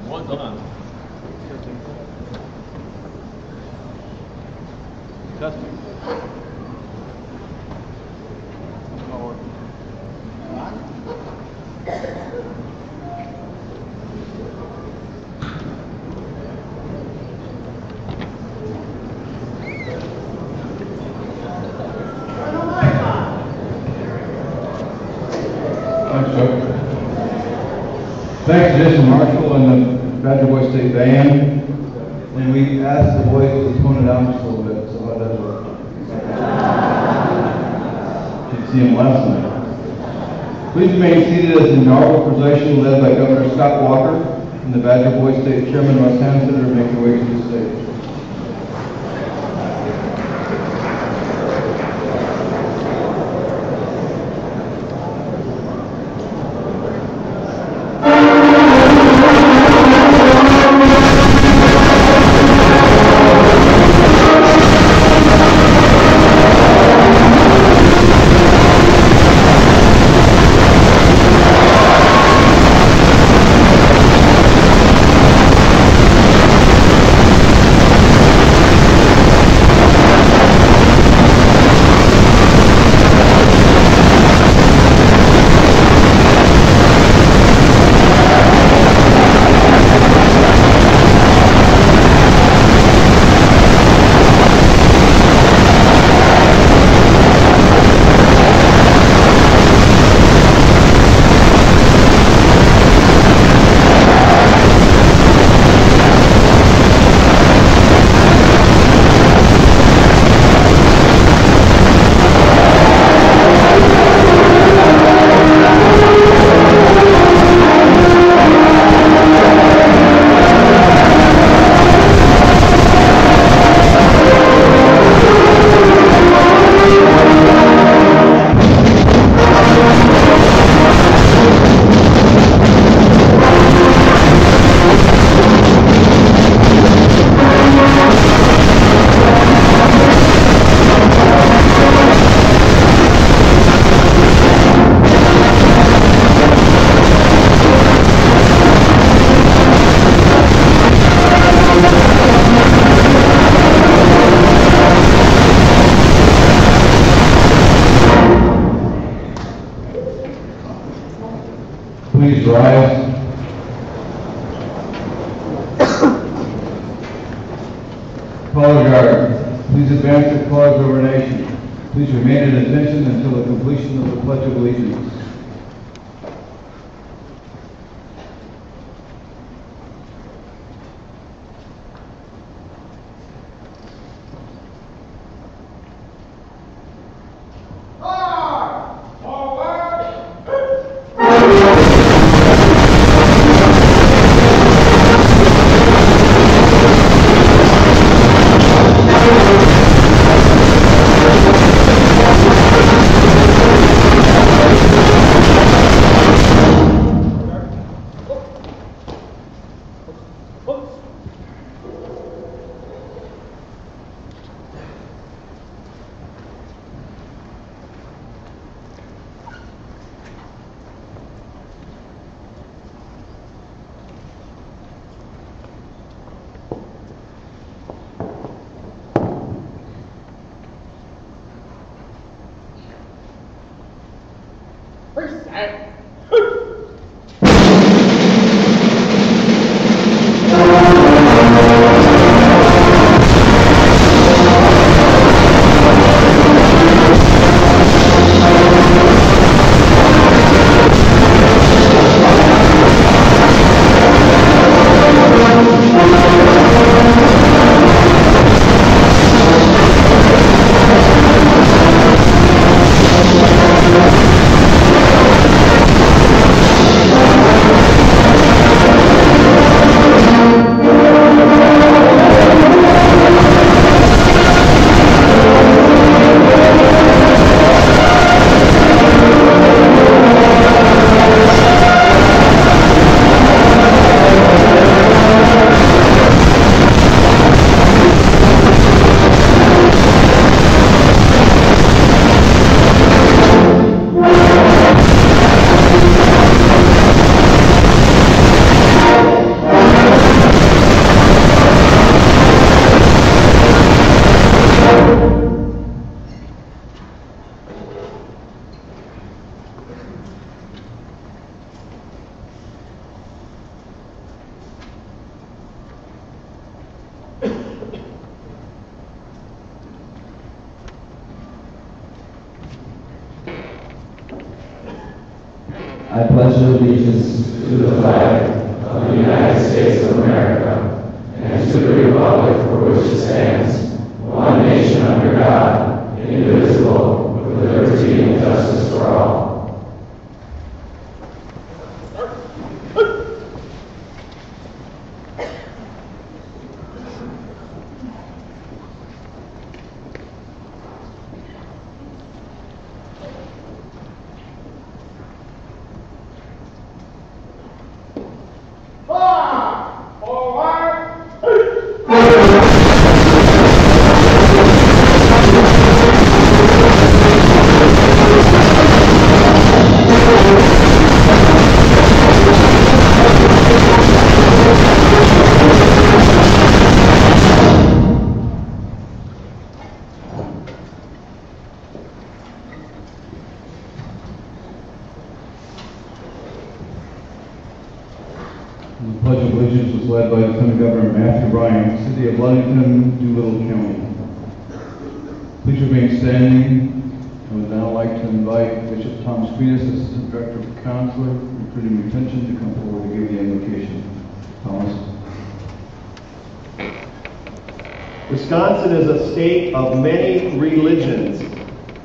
One done. Testing. Thanks to Jason Marshall and the Badger Boy State Band. And we asked the boys to tone it down just a little bit, so how does it work? Didn't see him last night. Please remain seated as the inaugural procession led by Governor Scott Walker and the Badger Boy State Chairman Russ Hansen are making their way to the stage. Please rise. Color Guard, please advance the colors of our nation. Please remain at attention until the completion of the Pledge of Allegiance. I pledge allegiance to the flag of the United States of America and to the republic for which it stands, one nation under God, indivisible, with liberty and justice for all. The Pledge of Allegiance was led by Lieutenant Governor Matthew Bryan, City of Ludington, Doolittle County. Please remain standing. I would now like to invite Bishop Thomas Aquinas, Assistant Director of Consular Recruiting and Retention, to come forward to give the invocation. Thomas. Wisconsin is a state of many religions.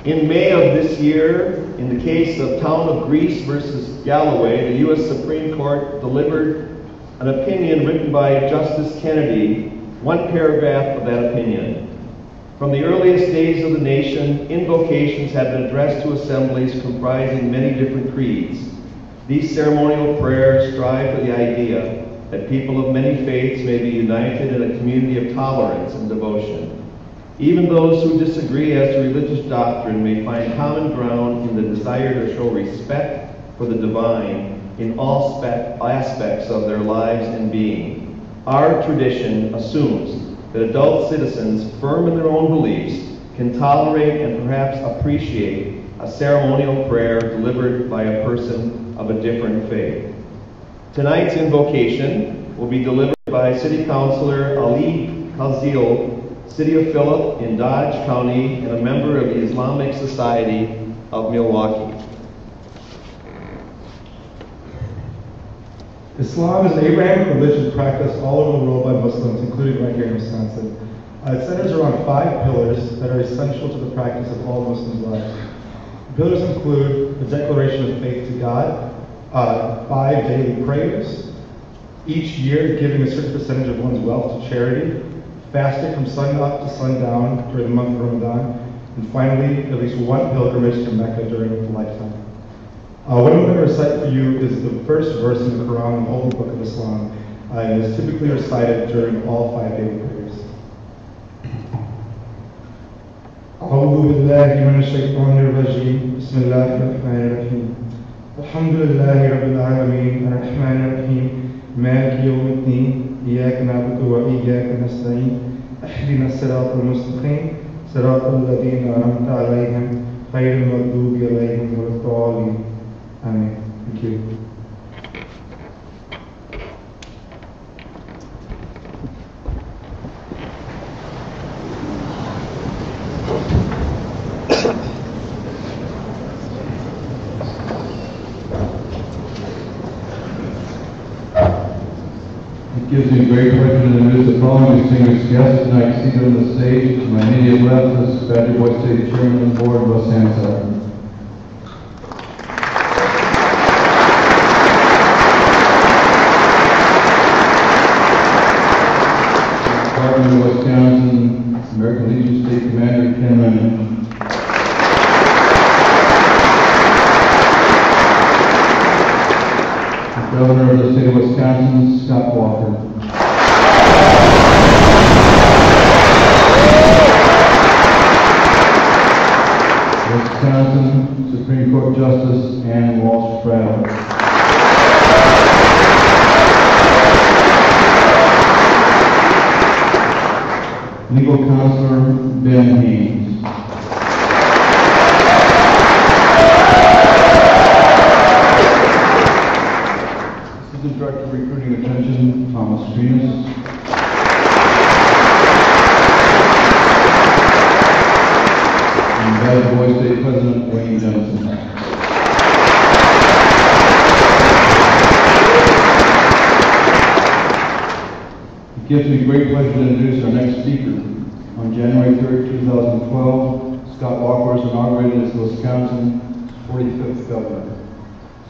In May of this year, in the case of Town of Greece versus Galloway, the U.S. Supreme Court delivered an opinion written by Justice Kennedy, one paragraph of that opinion. From the earliest days of the nation, invocations have been addressed to assemblies comprising many different creeds. These ceremonial prayers strive for the idea that people of many faiths may be united in a community of tolerance and devotion. Even those who disagree as to religious doctrine may find common ground in the desire to show respect for the divine in all aspects of their lives and being. Our tradition assumes that adult citizens, firm in their own beliefs, can tolerate and perhaps appreciate a ceremonial prayer delivered by a person of a different faith. Tonight's invocation will be delivered by City Councilor Ali Kazil, City of Phillip in Dodge County, and a member of the Islamic Society of Milwaukee. Islam is an Abrahamic religion practiced all over the world by Muslims, including right here in Wisconsin. It centers around 5 pillars that are essential to the practice of all Muslims' lives. The pillars include the declaration of faith to God, 5 daily prayers, each year giving a certain percentage of one's wealth to charity, fasting from sun-up to sundown during the month of Ramadan, and finally, at least one pilgrimage to Mecca during a lifetime. What I'm going to recite for you is the first verse in the Quran, the Holy Book of Islam, and is typically recited during all 5 daily prayers. أعوذ بالله من الشيطان الرجيم بسم الله الرحمن الرحيم الحمد لله رب العالمين الرحمن الرحيم مالك يوم الدين إياك نعبد وإياك نستعين اهدنا الصراط المستقيم صراط الذين أنعمت عليهم غير المغضوب عليهم ولا الضالين. Amen. Thank you. It gives me great pleasure to introduce the following distinguished guests tonight seated on the stage. To my immediate left is Badger Boy State Chairman of the Board, Russ Hansard. Department of Wisconsin, American Legion State Commander Ken Lemon. Governor of the State of Wisconsin, Scott Walker. Wisconsin Supreme Court Justice Ann Walsh Bradley. Legal Counselor Ben Haynes. Assistant Director of Recruiting and Retention, Thomas Aquinas. And Badger Boy State President, Wayne Johnson. gives me great pleasure to introduce our next speaker. On January 3rd, 2012, Scott Walker was inaugurated as Wisconsin's 45th governor.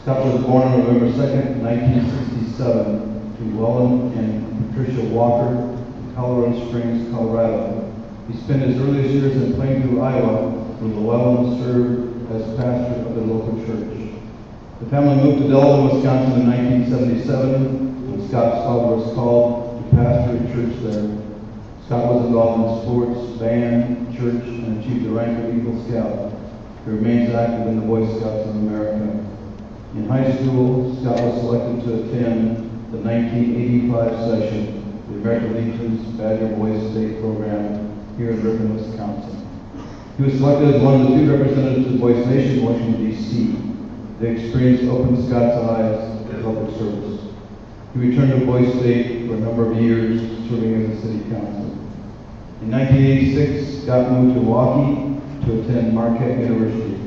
Scott was born on November 2nd, 1967, to Llewellyn and Patricia Walker in Colorado Springs, Colorado. He spent his earliest years in Plainview, Iowa, where Llewellyn served as pastor of the local church. The family moved to Delavan, Wisconsin in 1977, when Scott's father was called to pastor a church there. Scott was involved in sports, band, church, and achieved the rank of Eagle Scout. He remains active in the Boy Scouts of America. In high school, Scott was selected to attend the 1985 session of the American Legion's Badger Boys State program here in Ripon, Wisconsin. He was selected as one of the 2 representatives of Boys Nation in Washington, D.C. The experience opened Scott's eyes to public service. He returned to Boys State for a number of years, serving as a city council. In 1986, Scott moved to Milwaukee to attend Marquette University.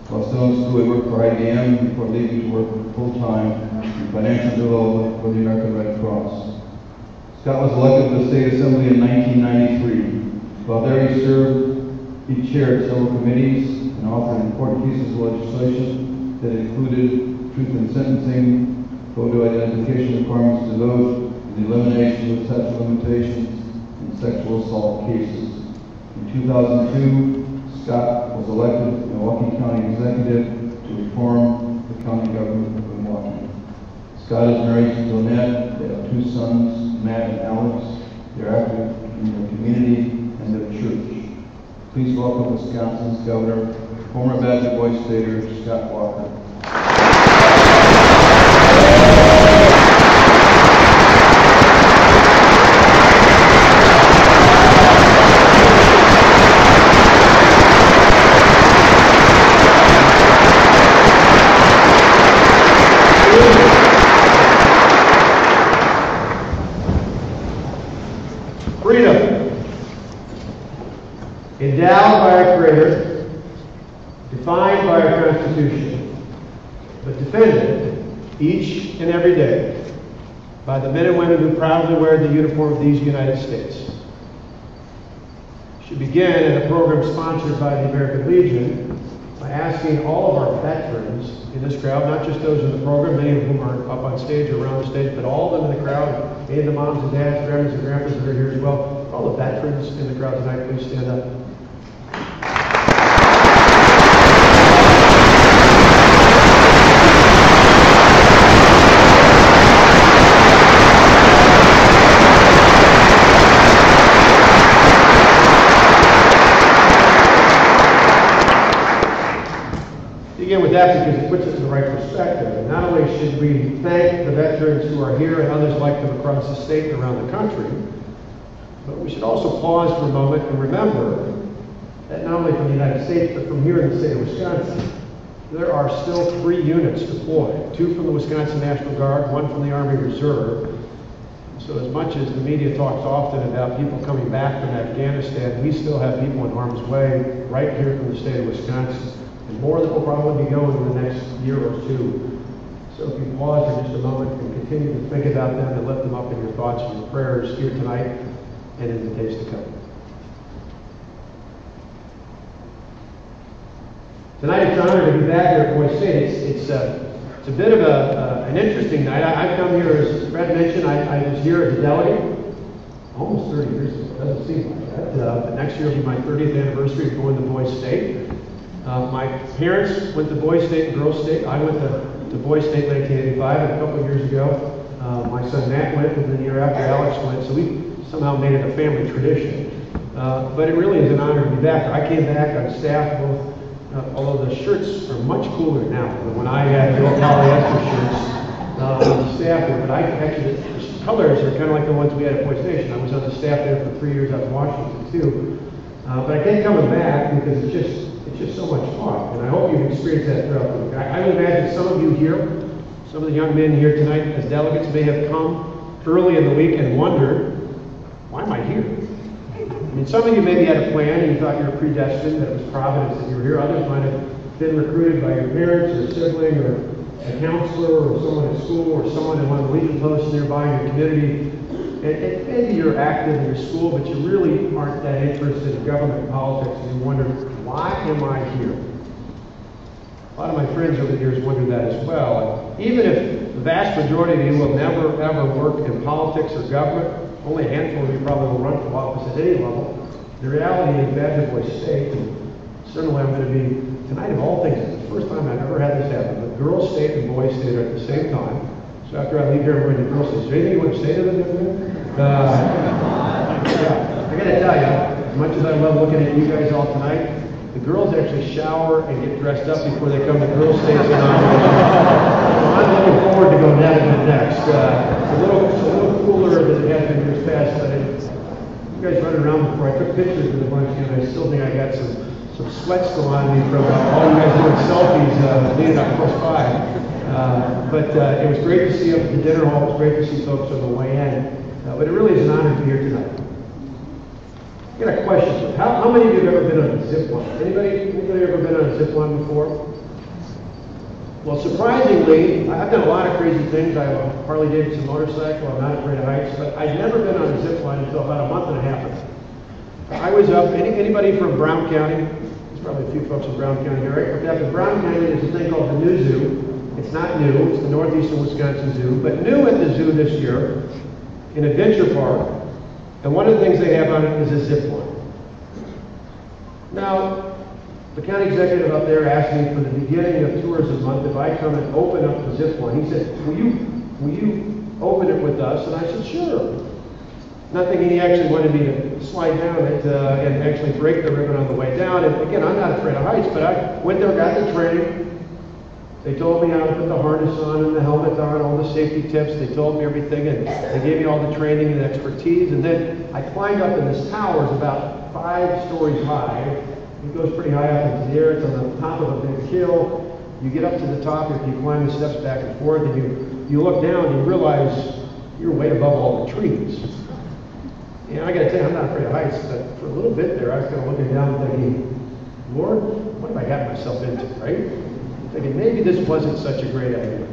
While still in school, he worked for IBM before leaving to work full-time in financial development for the American Red Cross. Scott was elected to the State Assembly in 1993. While there, he chaired several committees and authored important pieces of legislation that included truth in sentencing, photo identification requirements to vote, and the elimination of statute of limitations in sexual assault cases. In 2002, Scott was elected Milwaukee County Executive to reform the county government of Milwaukee. Scott is married to Lynette. They have 2 sons, Matt and Alex. They're active in their community and their church. Please welcome Wisconsin's Governor, former Badger Boy Stater, Scott Walker. Freedom, endowed by our Creator, defined by our Constitution, but defended each and every day by the men and women who proudly wear the uniform of these United States. We should begin in a program sponsored by the American Legion by asking all of our veterans in this crowd, not just those in the program, many of whom are up on stage or around the stage, but all of them in the crowd, and the moms and dads, grandmas and grandpas that are here as well. All the veterans in the crowd tonight, please stand up. Begin with that because it puts it in the right perspective. And not only should we thank the veterans who are here and others like them across the state and around the country, but we should also pause for a moment and remember that not only from the United States, but from here in the state of Wisconsin, there are still 3 units deployed, 2 from the Wisconsin National Guard, 1 from the Army Reserve. So as much as the media talks often about people coming back from Afghanistan, we still have people in harm's way right here from the state of Wisconsin. And more that will probably be going in the next year or 2. So if you pause for just a moment and continue to think about them and lift them up in your thoughts and your prayers here tonight and in the days to come. Tonight it's an honor to be back here at Boise State. It's a bit of an interesting night. I've come here, as Fred mentioned, I was here as a delegate almost 30 years ago. It doesn't seem like that. But next year will be my 30th anniversary of going to Boise State. My parents went to Boise State and Girls State. I went to Boise State in 1985, and a couple of years ago, my son Matt went, and then the year after Alex went. So we somehow made it a family tradition. But it really is an honor to be back. I came back on staff both, although the shirts are much cooler now than when I had the old polyester shirts on the staff there. But I actually, the colors are kind of like the ones we had at Boise Station. I was on the staff there for 3 years out in Washington too. But I kept coming back because it's just so much fun, and I hope you've experienced that throughout the week. I would imagine some of you here, some of the young men here tonight as delegates may have come early in the week and wondered, why am I here? I mean, some of you maybe had a plan and you thought you were predestined, that it was providence that you were here. Others might have been recruited by your parents or a sibling or a counselor or someone at school or someone in one of the Legion posts nearby in your community. and maybe you're active in your school, but you really aren't that interested in government politics, and you wonder, why am I here? A lot of my friends over the years wonder that as well. And even if the vast majority of you will never, ever work in politics or government, only a handful of you probably will run for office at any level. The reality is Bad Boy State, and certainly I'm going to be, tonight of all things, it's the first time I've ever had this happen, but girls' state and boys' state are at the same time. So after I leave here, I'm going to girls' state. Is there anything you want to say to them? Yeah, I got to tell you, as much as I love looking at you guys all tonight, the girls actually shower and get dressed up before they come to girls' state. So I'm looking forward to going down to the next. It's a little cooler than it has been years past, but you guys running around before. I took pictures with a bunch of you, and I still think I got some sweat still on me from all you guys doing selfies leading up close by. But it was great to see you up at the dinner hall. It was great to see folks on the way in. But it really is an honor to be here tonight. I got a question. How many of you have ever been on a zip line? Anybody ever been on a zip line before? Well, surprisingly, I've done a lot of crazy things. I have a Harley Davidson motorcycle. I'm not afraid of heights, but I've never been on a zip line until about a month and a half ago. I was up. Anybody from Brown County? There's probably a few folks in Brown County here, right? But up in Brown County, there's a thing called the New Zoo. It's not new. It's the Northeastern Wisconsin Zoo, but new at the zoo this year in Adventure Park. And one of the things they have on it is a zip line. Now, the county executive up there asked me for the beginning of tourism month if I come and open up the zip line. He said, will you open it with us? And I said, sure. Not thinking he actually wanted me to slide down it and actually break the ribbon on the way down. And again, I'm not afraid of heights, but I went there, got the training. They told me how to put the harness on and the helmet on, all the safety tips. They told me everything, and they gave me all the training and expertise. And then I climbed up in this tower. It's about 5 stories high. It goes pretty high up into the air. It's on the top of a big hill. You get up to the top, if you climb the steps back and forth, and you look down, and you realize you're way above all the trees. You know, I got to tell you, I'm not afraid of heights, but for a little bit there, I was kind of looking down thinking, Lord, what have I got myself into, right? Thinking maybe this wasn't such a great idea.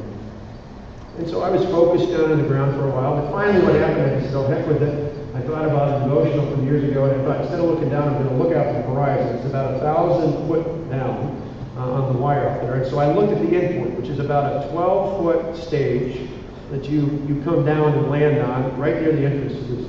And so I was focused down on the ground for a while, but finally what happened, I just said, oh, heck with it. I thought about a devotional from years ago, and I thought instead of looking down, I'm going to look out the horizon. It's about 1,000 foot down on the wire up there. And so I looked at the end point, which is about a 12-foot stage that you come down and land on right near the entrance to this.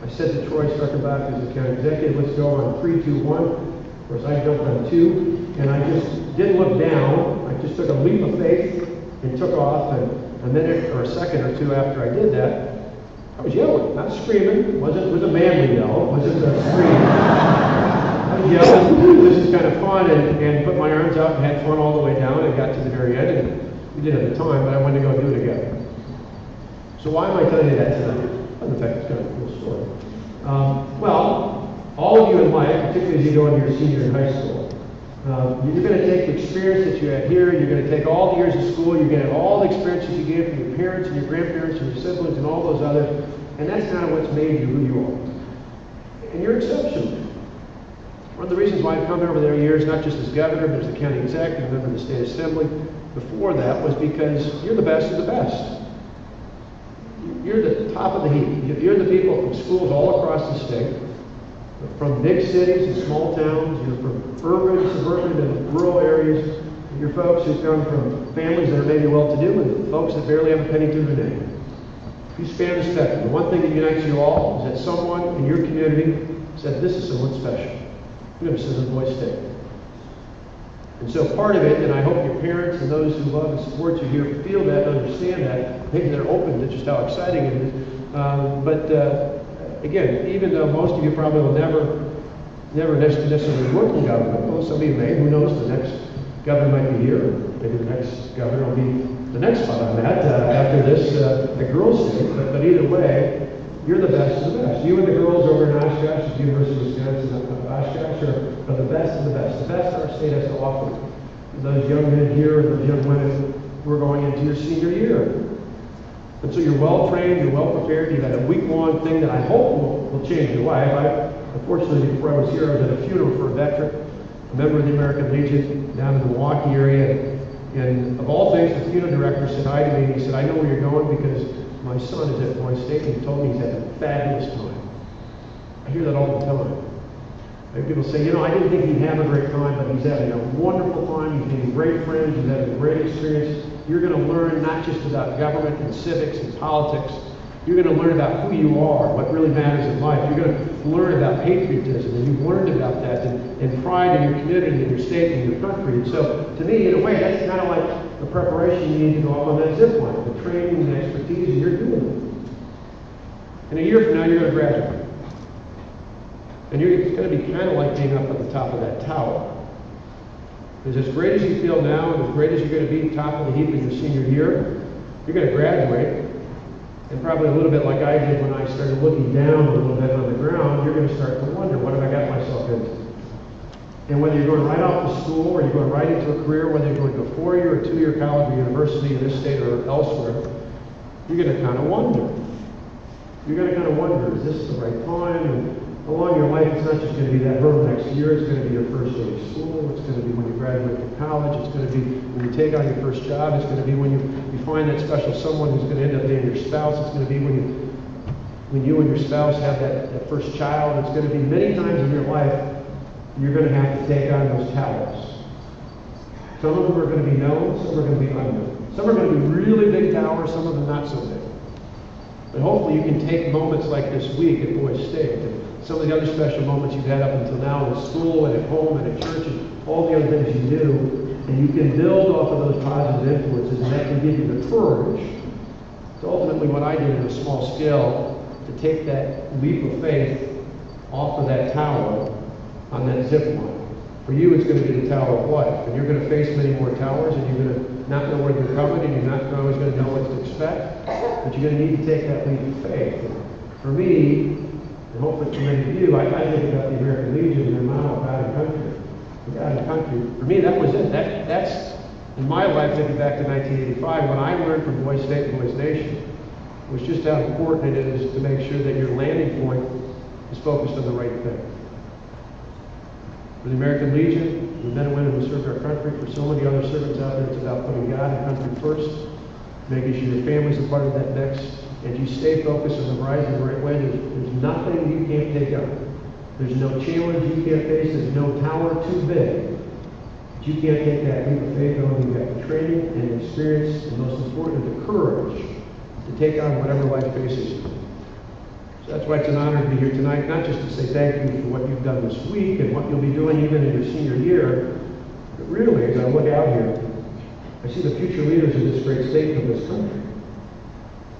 I said to Troy Stuckenbach, who's the county executive, let's go on 3, 2, 1. Of course, I jumped on 2, and I just didn't look down. I just took a leap of faith and took off. And a minute or a second or two after I did that, I was yelling, not screaming. It was a manly yell. It wasn't a scream. I was yelling, this is kind of fun, and put my arms out and had fun all the way down and got to the very end. And we did it at the time, but I wanted to go do it again. So why am I telling you that tonight? Well, in fact, it's kind of a cool story. Well, all of you in life, particularly as you go into your senior in high school, you're going to take the experience that you had here, you're going to take all the years of school, you're going to have all the experiences you get from your parents and your grandparents and your siblings and all those others, and that's kind of what's made you who you are. And you're exceptional. One of the reasons why I've come over there years, not just as governor, but as the county executive, member of the state assembly, before that was because you're the best of the best. You're the top of the heap. You're the people from schools all across the state, from big cities and small towns. You're from urban, suburban, and rural areas. You're folks who come from families that are maybe well-to-do and folks that barely have a penny to their name. You span the spectrum. The one thing that unites you all is that someone in your community said, this is someone special. This is a boy state. And so part of it, and I hope your parents and those who love and support you here feel that, understand that. Maybe they're open to just how exciting it is. Again, even though most of you probably will never necessarily work in government, well, some of you may, who knows, the next governor might be here, or maybe the next governor will be the next spot on that after this, the girls' state. But either way, you're the best of the best. You and the girls over in Oshkosh at the University of Wisconsin, Oshkosh, are the best of the best. The best our state has to offer. Those young men here and those young women who are going into your senior year. And so you're well trained, you're well prepared. You've had a week-long thing that I hope will change your life. Unfortunately, before I was here, I was at a funeral for a veteran, a member of the American Legion down in the Milwaukee area. And of all things, the funeral director said hi to me, and he said, I know where you're going because my son is at Boise State, and he told me he's had a fabulous time. I hear that all the time. People say, you know, I didn't think he'd have a great time, but he's having a wonderful time. He's making great friends. He's having a great experience. You're going to learn not just about government and civics and politics. You're going to learn about who you are, what really matters in life. You're going to learn about patriotism, and you've learned about that, and pride in your community, in your state, and your country. And so, to me, in a way, that's kind of like the preparation you need to go up on that zip line, the training and the expertise, and you're doing it. And a year from now, you're going to graduate. And it's going to be kind of like being up at the top of that tower. Because as great as you feel now, and as great as you're going to be top of the heap in your senior year, you're going to graduate. And probably a little bit like I did when I started looking down a little bit on the ground, you're going to start to wonder, what have I got myself into? And whether you're going right off to school, or you're going right into a career, whether you're going to a 4-year or 2-year college or university in this state or elsewhere, you're going to kind of wonder. You're going to kind of wonder, is this the right time? And along your life, it's not just going to be that hurdle next year. It's going to be your first day of school. It's going to be when you graduate from college. It's going to be when you take on your first job. It's going to be when you find that special someone who's going to end up being your spouse. It's going to be when you and your spouse have that first child. It's going to be many times in your life you're going to have to take on those towers. Some of them are going to be known. Some are going to be unknown. Some are going to be really big towers. Some of them not so big. But hopefully you can take moments like this week at Boise State, and some of the other special moments you've had up until now in school and at home and at church and all the other things you do, and you can build off of those positive influences, and that can give you the courage to ultimately what I did in a small scale, to take that leap of faith off of that tower on that zip line. For you, it's going to be the tower of life, and you're going to face many more towers, and you're going to not know where they're coming, and you're not always going to know what to expect, but you're going to need to take that leap of faith. And for me, and hopefully for many of you, I think about the American Legion and their motto, God and country. God and country. For me, that was it. That's, in my life, thinking back to 1985, when I learned from Boise State and Boise Nation, was just how important it is to make sure that your landing point is focused on the right thing. For the American Legion, the men and women who served our country, for so many other servants out there, it's about putting God and country first, making sure your family's a part of that mix, and you stay focused on the horizon the right way. There's nothing you can't take on. There's no challenge you can't face. There's no tower too big. But you can't take that leap of faith on. You've got the training and the experience, and most important, the courage to take on whatever life faces you. So that's why it's an honor to be here tonight, not just to say thank you for what you've done this week and what you'll be doing even in your senior year, but really, as I look out here, I see the future leaders of this great state and of this country.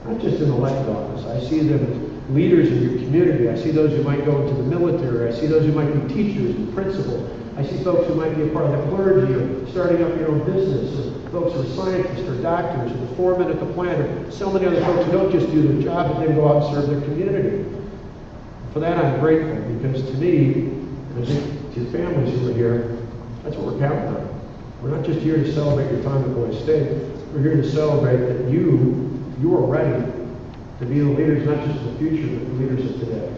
Not just in elected office. I see them as leaders in your community. I see those who might go into the military. I see those who might be teachers and principals. I see folks who might be a part of the clergy or starting up your own business, or folks who are scientists or doctors or the foreman at the plant, or so many other folks who don't just do their job, but they go out and serve their community. For that, I'm grateful, because to me, and I think to your families who are here, that's what we're counting on. We're not just here to celebrate your time at Boise State. We're here to celebrate that you are ready to be the leaders, not just of the future, but the leaders of today.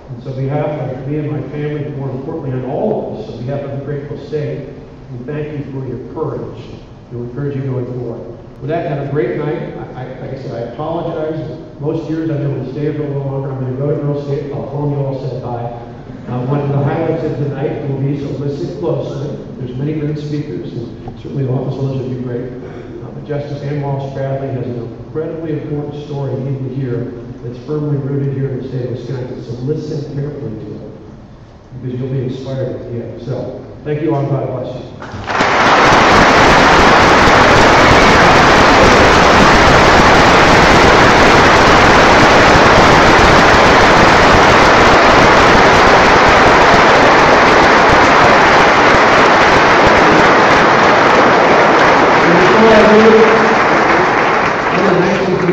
And so on behalf of me and my family, but more importantly on all of us, on behalf of the grateful state, we thank you for your courage. We encourage you going forward. With that, have a great night. Like I said, I apologize. Most years I've been able to stay for a little longer. I'm going to go to Girl State. I'll phone you all, say hi. One of the highlights of tonight will be, so listen closely. There's many great speakers, and certainly the office holders will be great. But Justice Ann Walsh Bradley has an incredibly important story you need to hear that's firmly rooted here in the state of Wisconsin. So listen carefully to it, because you'll be inspired at the end. So thank you all. God bless you.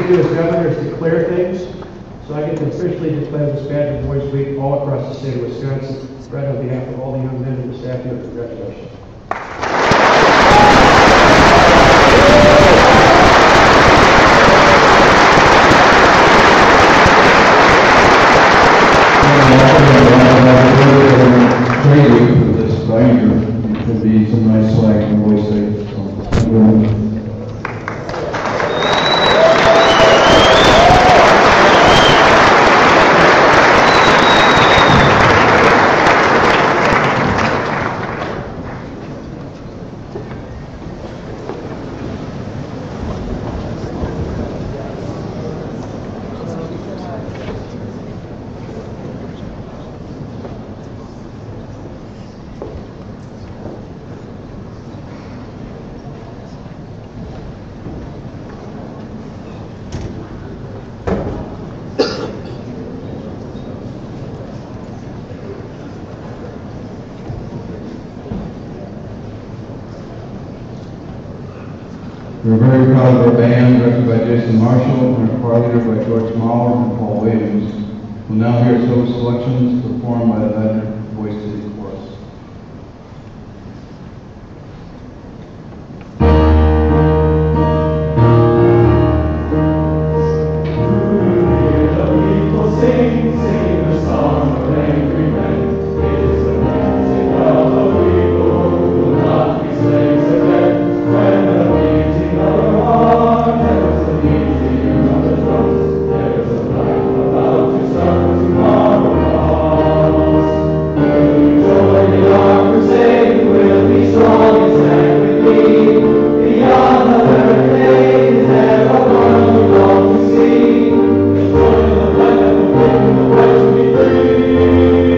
As governors declare things, so I get to officially declare this Badger Boys Week all across the state of Wisconsin. Right on behalf of all the young men and the staff here, congratulations. This binder could be some nice swag from Boise State. So, We're very proud of our band, directed by Jason Marshall, and our choir leader by George Maurer and Paul Williams. We'll now hear solo selections performed by the Badger Voice City Chorus. Sing the song of angry men. It is the music of the people who will not be slaves again. When the beating of the heart, there was the beating of the drums. There is a life about to start tomorrow comes. Will you join in our crusade? Will be strong and stand with me. Beyond the hurricane, is there a one we long to see? Join the fight that will bring the right to be free.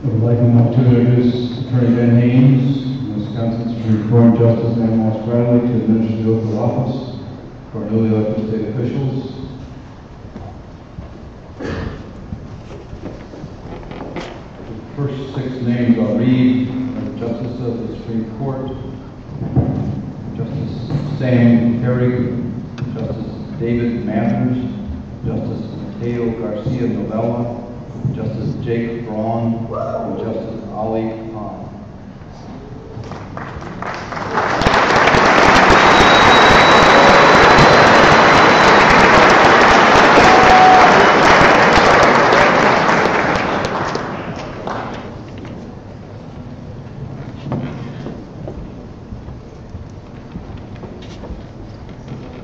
I would like now to introduce Attorney Ben Haynes, Wisconsin Supreme Court Justice Ann Walsh Bradley, to administer the oath of office for newly elected state officials. The first 6 names I'll read are the Justice of the Supreme Court: Justice Sam Perry, Justice David Mathers, Justice Mateo Garcia Novella, Justice Jake Braun, and Justice Ali Khan.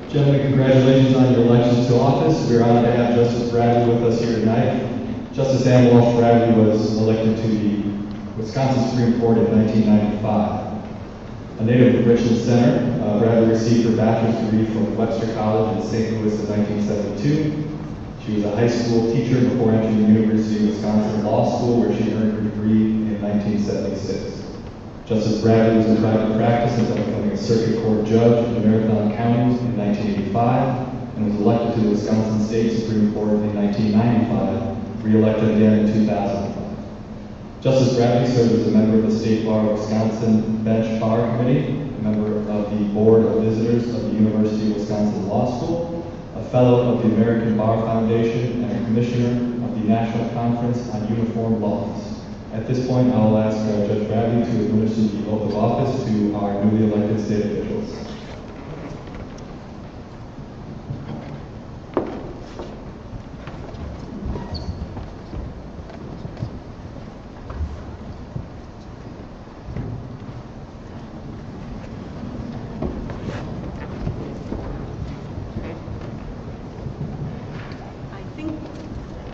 Gentlemen, congratulations on your elections to office. We're honored to have Justice Bradley with us here tonight. Justice Ann Walsh Bradley was elected to the Wisconsin Supreme Court in 1995. A native of Richland Center, Bradley received her bachelor's degree from Webster College in St. Louis in 1972. She was a high school teacher before entering the University of Wisconsin Law School, where she earned her degree in 1976. Justice Bradley was in private practice until becoming a circuit court judge in Marathon County in 1985 and was elected to the Wisconsin State Supreme Court in 1995. Re-elected again in 2005. Justice Bradley served as a member of the State Bar of Wisconsin Bench Bar Committee, a member of the Board of Visitors of the University of Wisconsin Law School, a fellow of the American Bar Foundation, and a commissioner of the National Conference on Uniform Laws. At this point, I'll ask Judge Bradley to administer the oath of office to our newly elected state officials.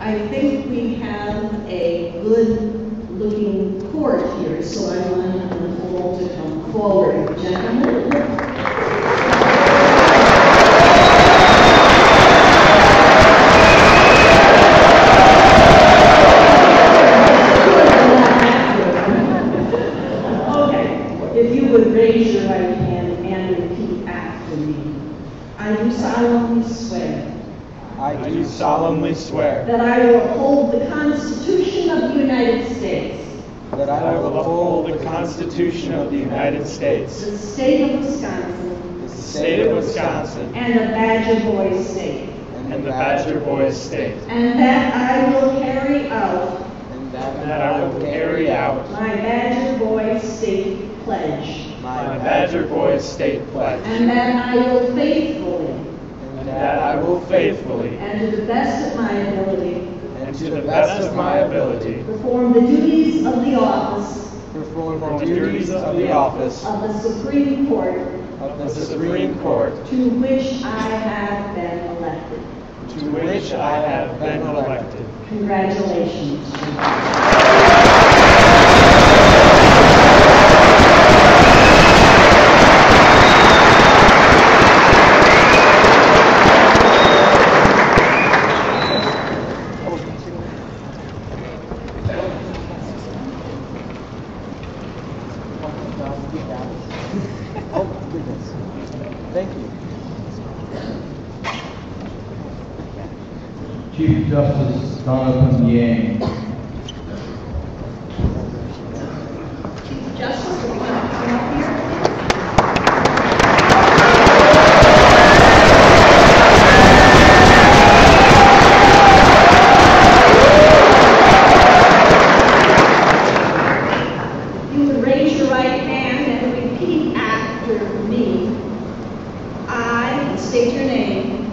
I think we have a good looking court here, so I want them all to come forward. Gentlemen. If you would raise your right hand and repeat after me. I do solemnly swear. I do solemnly swear That I will uphold the Constitution of the United States. that I will uphold the Constitution of the United States, The state of Wisconsin. the state of Wisconsin, And the Badger Boys state. and the Badger Boys state, And that I will carry out and that I will carry out my Badger Boys state pledge. my Badger Boys state pledge, And that I will faithfully and that I will faithfully and to the best of my ability and to the best of my ability perform the duties of the office perform the duties of the office of the Supreme Court of the Supreme Court to which I have been elected. to which I have been elected. Congratulations. Oh, goodness. Thank you. Chief Justice Donovan Yang. Chief Justice, will you want to come up here? You would raise your right hand and repeat after me. I, state your name,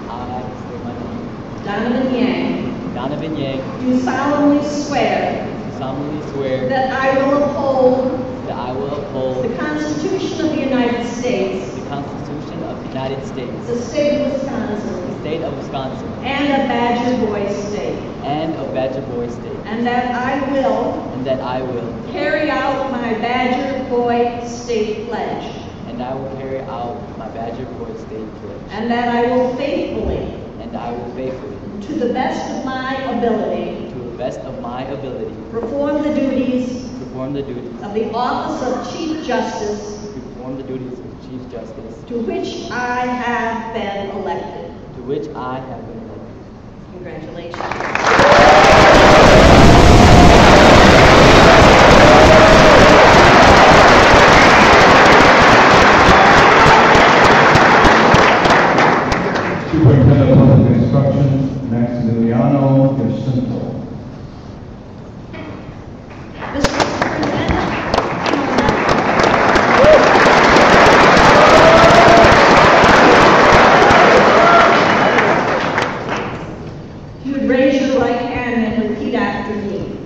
I state my name. Donovan Yang, Donovan Yang, do solemnly swear do solemnly swear that I will uphold that I will uphold the Constitution of the United States, the Constitution of the United States, the state of the Wisconsin, state of Wisconsin, and a Badger Boy state, and of Badger Boy State, and that I will and that I will carry out my Badger Boy state pledge, and I will carry out my Badger Boy State pledge, and that I will faithfully, and I will faithfully, to the best of my ability, to the best of my ability, perform the duties perform the duties of the office of Chief Justice perform the duties of Chief Justice, to which I have been elected. to which I have been elected. Congratulations. Superintendent of Public Instruction, Maximiliano Jacinto. Mr. Superintendent. If you would raise your right hand and repeat after me.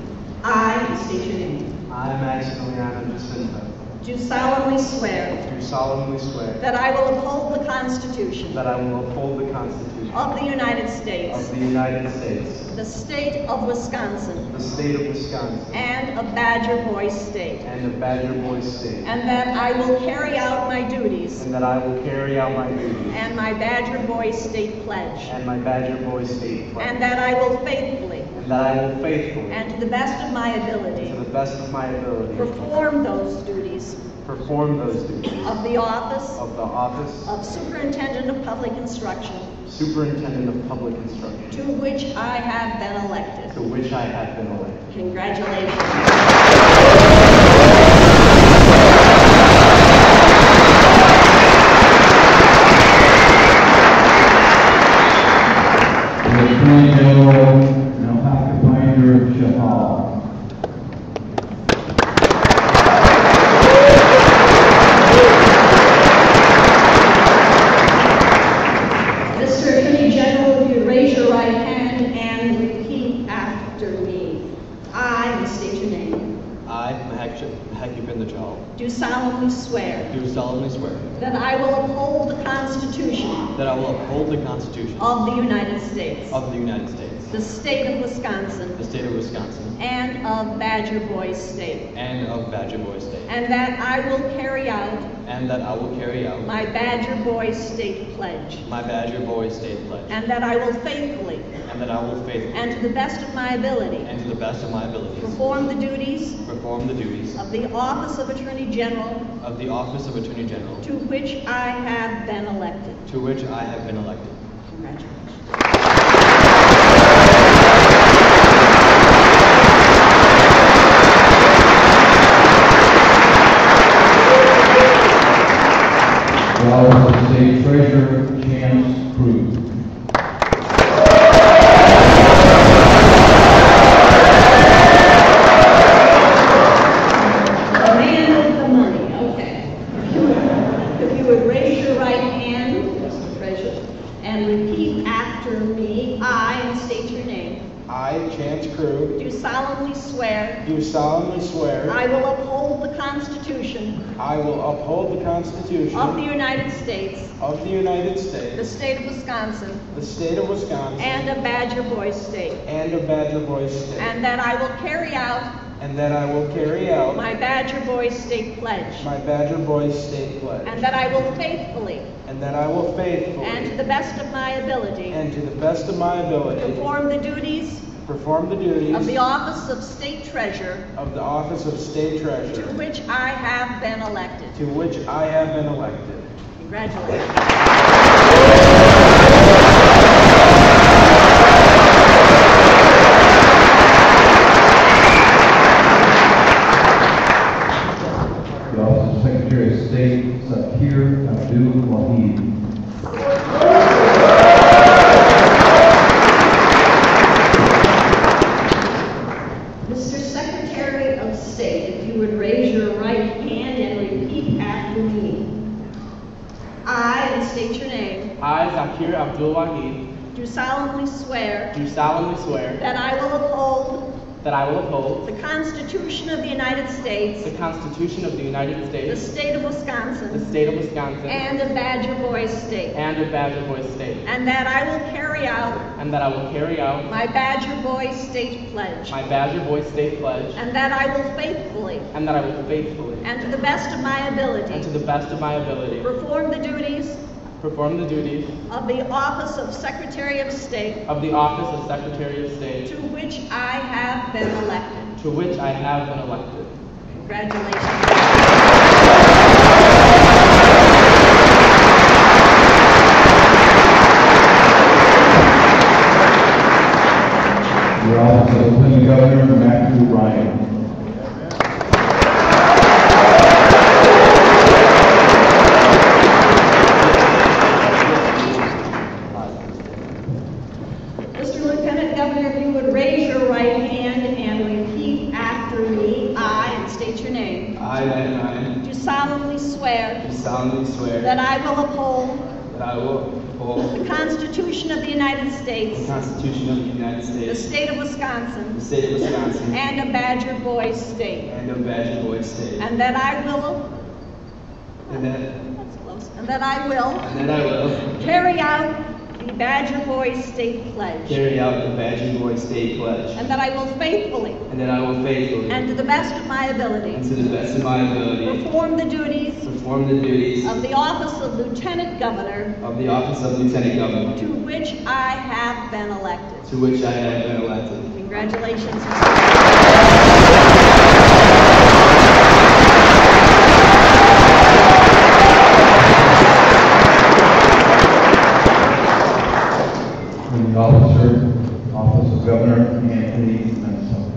I, state your name, I, Maximiliano Jacinto, do solemnly swear do solemnly swear that I will uphold the Constitution that I will uphold the Constitution of the United of States, the United States, the state of Wisconsin, the state of Wisconsin, and of Badger Boy State, and of Badger Boy State, and that I will carry out my duties and that I will carry out my duties and my Badger Boy State pledge, and my Badger Boy State pledge, and that I will faithfully and that I will faithfully, and to the best of my to ability, the best of my ability, perform those duties perform those duties of the office of the office of Superintendent of Public Instruction, Superintendent of Public Instruction, to which I have been elected. to which I have been elected. Congratulations. The Attorney General, now Pathfinder Shahal. Mr. Attorney General, if you raise your right hand and repeat after me. I, state your name, I, Mahek bin the Child, do solemnly swear do solemnly swear that I will uphold the Constitution that I will uphold the Constitution of the United States, of the United States, the state of Wisconsin, the state of Wisconsin, and of Badger Boys State, and of Badger Boys State, and that I will carry out and that I will carry out my Badger Boys State pledge, my Badger Boys State pledge, and that I will faithfully and that I will faithfully and to the best of my ability and to the best of my abilities perform the duties perform the duties of the office of Attorney General of the office of Attorney General to which I have been elected. to which I have been elected. Congratulations. The office of State Treasurer, Chance Cruz. The man with the money, okay. If you would raise your right hand, Mr. Treasurer, and repeat after me, I, and state your name, I, Chance Crew, do solemnly swear do solemnly swear I will uphold the Constitution I will uphold the Constitution of the United States, of the United the States, state of Wisconsin, the state of Wisconsin, and of Badger Boys State, and of Badger Boys State, and that I will carry out and that I will carry out my Badger Boys State pledge, my Badger Boys State pledge, and that I will faithfully and that I will faithfully and to the best of my ability and to the best of my ability perform the duties perform the duties of the office of State Treasurer of the office of State to Treasurer which I have been elected. to which I have been elected. Congratulations. The office of Secretary of State, Zakir Abdul Wahid. Mr. Secretary of State, if you would raise your right hand and repeat after me. I, and state your name, I, Zakir Abdul Wahid, do solemnly swear do solemnly swear that I will uphold that I will uphold the Constitution of the United States, the Constitution of the United the States, state of the Wisconsin, state of Wisconsin, and of Badger Boys State, and of Badger Boys State, and that I will carry out and that I will carry out my Badger Boys State pledge, my Badger Boys State pledge, and that I will faithfully and that I will faithfully and to the best of my and to ability the best of my ability perform the duties perform the duties of the office of Secretary of State of the office of Secretary of State, to which I have been elected. to which I have been elected. Congratulations. The office of Lieutenant Governor, Matthew Ryan. Mr. Lieutenant Governor, if you would raise your right hand and repeat after me, I, and state your name, I, and do solemnly swear I do solemnly swear that I will uphold that I will uphold the Constitution of the United the States, Constitution of the United the States, state of the Wisconsin, state of Wisconsin, and of Badger Boys State, and of Badger Boys State, and that I will, and that that's close, and that I will I will carry out the Badger Boys State pledge, carry out the Badger Boys State pledge, and that I will faithfully and that I will faithfully and to the best of my ability and to the best of my ability perform the duties perform the duties of the office of Lieutenant Governor of the office of Lieutenant Governor, to which I have been elected. to which I have been elected. Congratulations. And the office of Governor, Anthony Menson.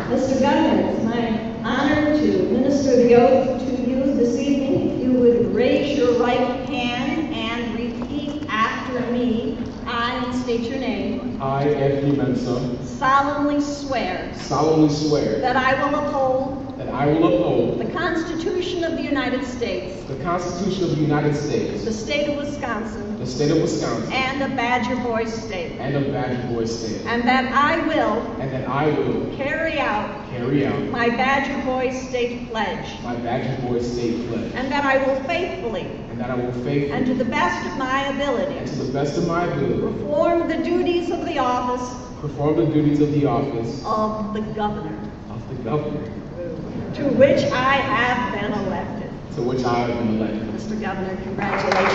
Mr. Governor, it's my honor to minister the oath to you this evening. If you would raise your right hand and repeat after me, I, and state your name, I, Anthony Mensa, solemnly swear solemnly swear that I will uphold that I will uphold the Constitution of the United States, the Constitution of the United States, the state of Wisconsin, Wisconsin, the state of Wisconsin, and the Badger Boy State, and of Badger Boy State, and that I will and that I will carry out carry out my Badger Boy State pledge, my Badger Boy State pledge, and that I will faithfully and that I will faithfully, and to the best of my and ability, to the best of my ability, perform the duties of the office perform the duties of the office of the governor, of the governor, to which I have been elected. to which I have been elected. Mr. Governor, congratulations.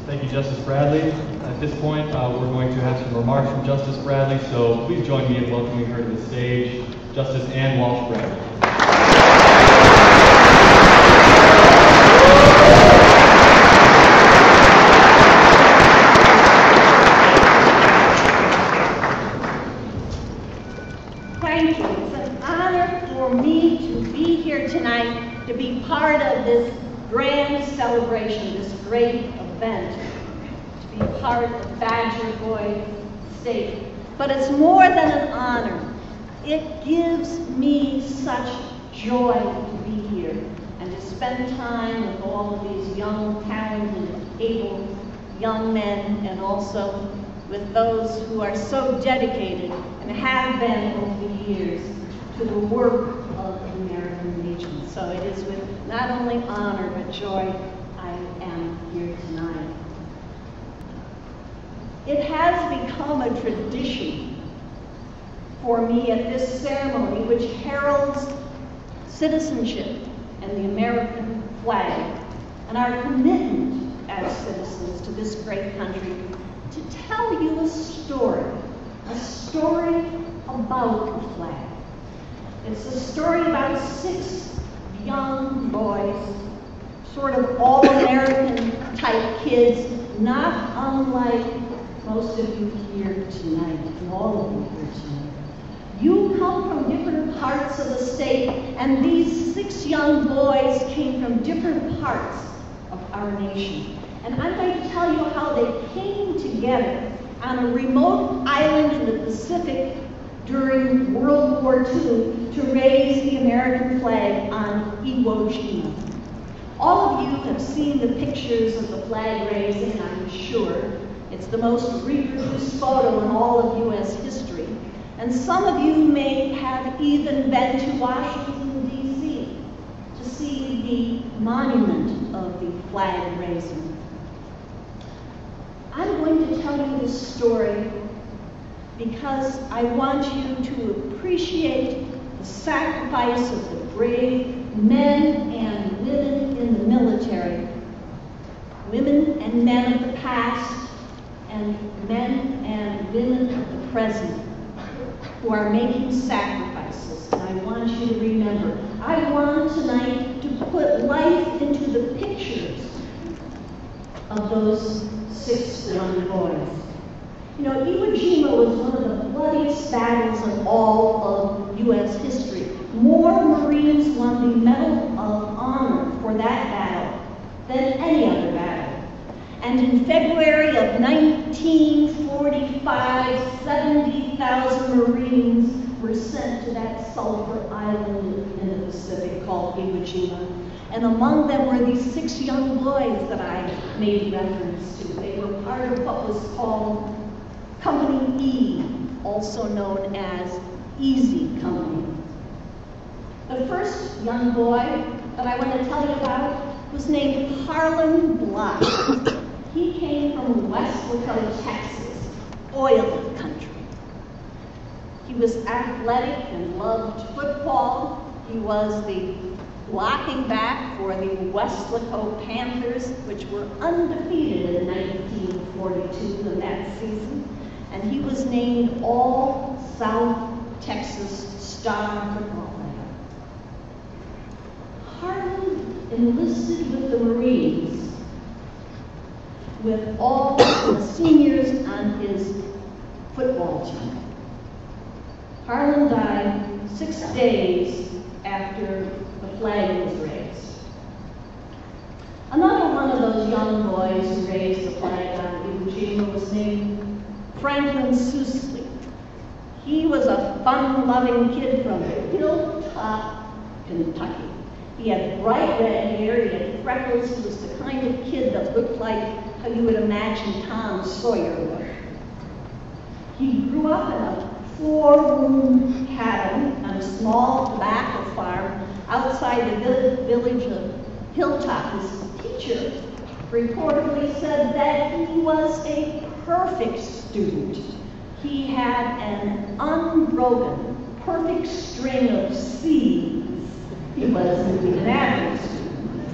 Thank you, Justice Bradley. At this point, we're going to have some remarks from Justice Bradley, so please join me in welcoming her to the stage, Justice Ann Walsh Bradley. Thank you. It's an honor for me to be here tonight, to be part of this grand celebration, this great event, to be part of Badger Boy State. But it's more than an honor. It gives me such joy to be here and to spend time with all of these young, talented, able young men, and also with those who are so dedicated and have been over the years to the work of the American Legion. So it is with not only honor but joy I am here tonight. It has become a tradition for me at this ceremony, which heralds citizenship and the American flag and our commitment as citizens to this great country, to tell you a story about the flag. It's a story about 6 young boys, sort of all-American type kids, not unlike most of you here tonight, and all of you here tonight. You come from different parts of the state, and these 6 young boys came from different parts of our nation. And I'm going to tell you how they came together on a remote island in the Pacific during World War II to raise the American flag on Iwo Jima. All of you have seen the pictures of the flag raising, I'm sure. It's the most reproduced photo in all of U.S. history. And some of you may have even been to Washington, D.C. to see the monument of the flag raising. I'm going to tell you this story because I want you to appreciate the sacrifice of the brave men and women in the military, women and men of the past, and men and women of the present who are making sacrifices. And I want you to remember, I want tonight to put life into the pictures of those 6 young boys. You know, Iwo Jima was one of the bloodiest battles in all of U.S. history. More Marines won the Medal of Honor for that battle than any other battle. And in February of 1945, 70,000 Marines were sent to that sulfur island in the Pacific called Iwo Jima. And among them were these 6 young boys that I made reference to. They were part of what was called Company E, also known as Easy Company. The first young boy that I want to tell you about was named Harlan Block. He came from Weslaco, Texas, oil country. He was athletic and loved football. He was the blocking back for the Weslaco Panthers, which were undefeated in 1942 in that season. and he was named All-South Texas Star Football Player. Harlan enlisted with the Marines with all the seniors on his football team. Harlan died 6 days after the flag was raised. Another one of those young boys who raised the flag on Iwo Jima was named Franklin Sousley. He was a fun-loving kid from Hilltop, Kentucky. He had bright red hair, he had freckles, he was the kind of kid that looked like how you would imagine Tom Sawyer would. He grew up in a 4-room cabin on a small tobacco farm outside the village of Hilltop. His teacher reportedly said that he was a perfect student. He had an unbroken, perfect string of C's. He was an average student.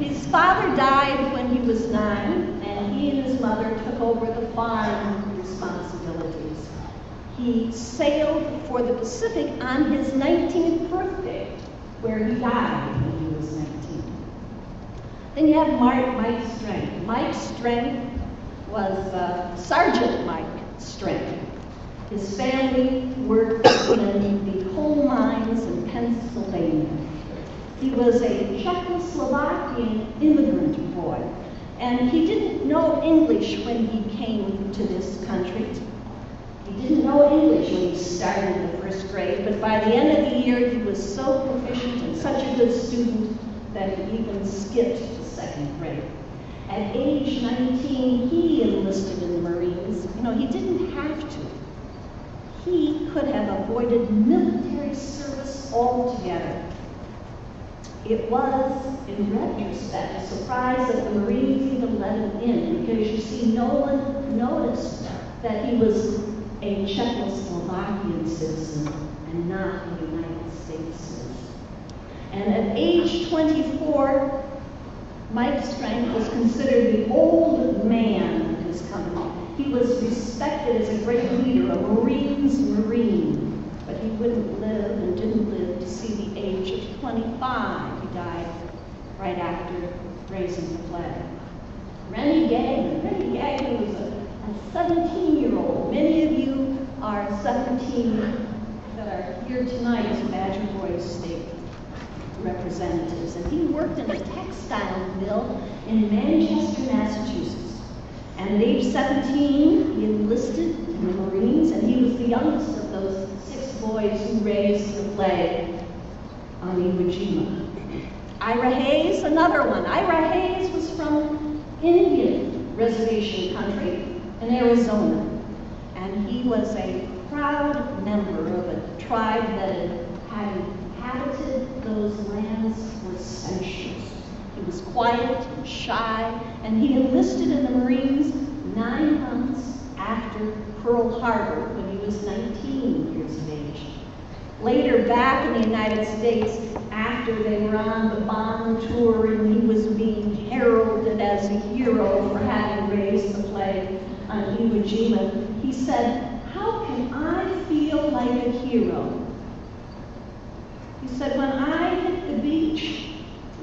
His father died when he was 9, and he and his mother took over the farm responsibilities. He sailed for the Pacific on his 19th birthday, where he died when he was 19. Then you have Mike Strang. Mike Strang was Sergeant Mike Strang. His family worked in the coal mines in Pennsylvania. He was a Czechoslovakian immigrant boy, and he didn't know English when he came to this country. He didn't know English when he started the first grade, but by the end of the year, he was so proficient and such a good student that he even skipped the second grade. At age 19, he enlisted in the Marines. You know, he didn't have to. He could have avoided military service altogether. It was, in retrospect, a surprise that the Marines even let him in, because you see, no one noticed that he was a Czechoslovakian citizen and not a United States citizen. And at age 24, Mike Strang was considered the old man of his company. He was respected as a great leader, a Marine's Marine, but he wouldn't live and didn't live to see the age of 25. He died right after raising the flag. Rennie Gagnon was a 17-year-old. Many of you are 17 that are here tonight as Badger Boys State representatives. And he worked in a textile mill in Manchester, Massachusetts. And at age 17, he enlisted in the Marines, and he was the youngest of those 6 boys who raised the flag on Iwo Jima. Ira Hayes, another one. Ira Hayes was from Indian reservation country in Arizona, and he was a proud member of a tribe that had inhabited those lands for centuries. He was quiet and shy, and he enlisted in the Marines 9 months after Pearl Harbor when he was 19 years of age. Later, back in the United States, after they were on the Bonn tour and he was being heralded as a hero for having raised the flag on Iwo Jima, he said, "How can I feel like a hero?" He said, "When I hit the beach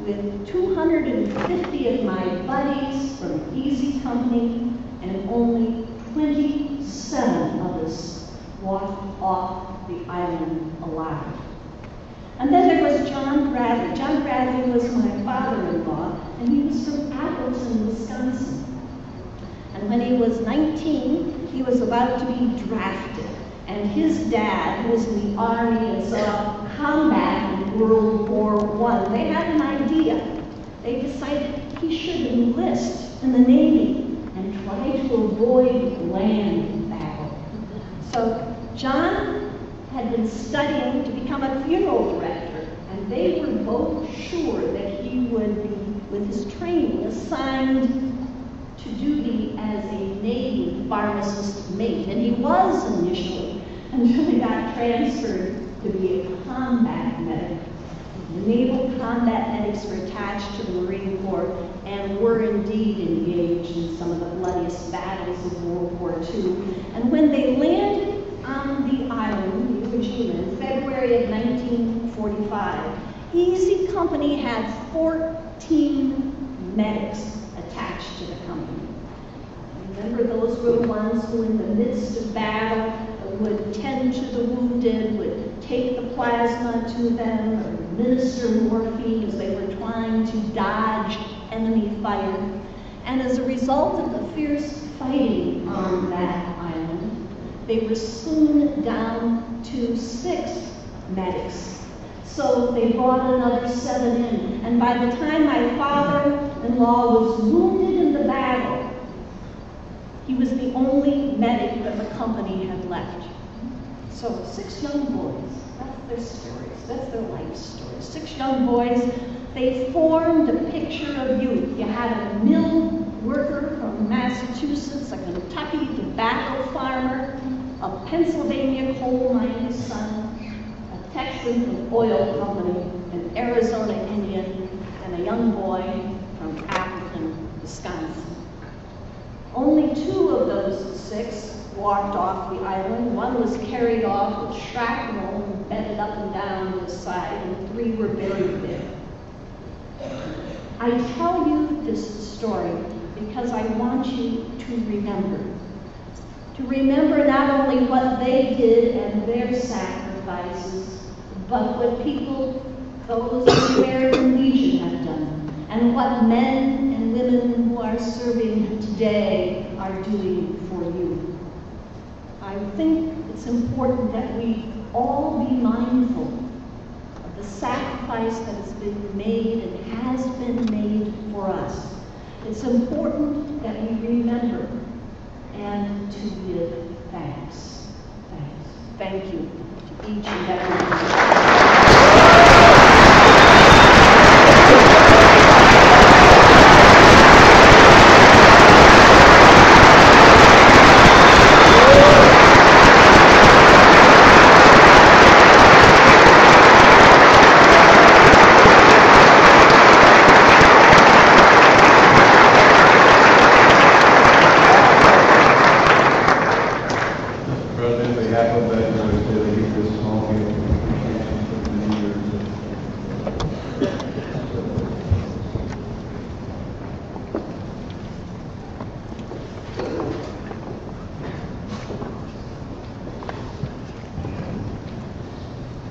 with 250 of my buddies from Easy Company, and only 27 of us walked off the island alive." And then there was John Bradley. John Bradley was my father-in-law, and he was from Appleton, Wisconsin. And when he was 19, he was about to be drafted. And his dad, who was in the Army and saw combat in World War I, they had an idea. They decided he should enlist in the Navy and try to avoid land battle. So John had been studying to become a funeral director, and they were both sure that he would be, with his training, assigned to duty as a Navy pharmacist mate. And he was initially, until he got transferred to be a combat medic. The Naval combat medics were attached to the Marine Corps, and were indeed engaged in some of the bloodiest battles of World War II. And when they landed on the island, Iwo Jima, in February of 1945, Easy Company had 14 medics attached to the company. Remember, those were the ones who, in the midst of battle, would tend to the wounded, would take the plasma to them, or administer morphine as they were trying to dodge enemy fire. And as a result of the fierce fighting on that island, they were soon down to 6 medics. So they brought another 7 in. And by the time my father-in-law was wounded in the battle, he was the only medic that the company had left. So 6 young boys, that's their stories, that's their life stories. 6 young boys, they formed a picture of youth. You had a mill worker from Massachusetts, a Kentucky tobacco farmer, a Pennsylvania coal mining son, a Texan from oil company, an Arizona Indian, and a young boy from Appleton, Wisconsin. Only 2 of those 6 walked off the island. 1 was carried off with shrapnel and bedded up and down his side, and 3 were buried there. I tell you this story because I want you to remember. To remember not only what they did and their sacrifices, but what people, those in the American Legion have done, and what men and women who are serving today are doing for you. I think it's important that we all be mindful of the sacrifice that has been made and has been made for us. It's important that we remember and to give thanks. Thanks. Thank you to each and every one.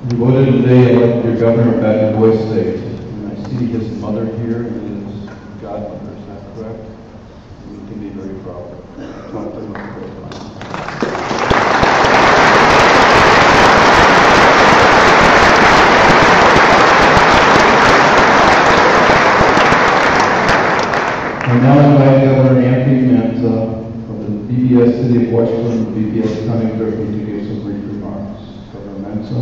You voted today elected your governor back in Boise State. And I see his mother here and his godmother, is that correct? We can be very proud. Talk to them about that. I now invite Governor Anthony Manza of the BBS City of Washington, BBS County Clerk, to give some brief remarks. Governor Manza.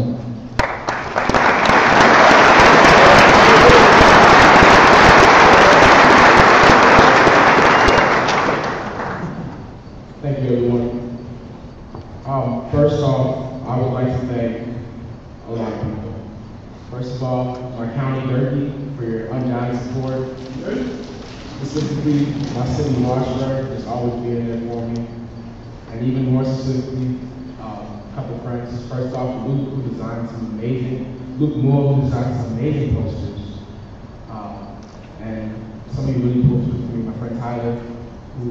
Thank you, everyone. First off, I would like to thank a lot of people. First of all, my county clerk for your undying support. Specifically, my city marshal is always being there for me. And even more specifically, a couple of friends. First off, Luke, who designed some amazing, Luke Moore, who designed some amazing posters. And somebody really pulled through for me, my friend Tyler, who,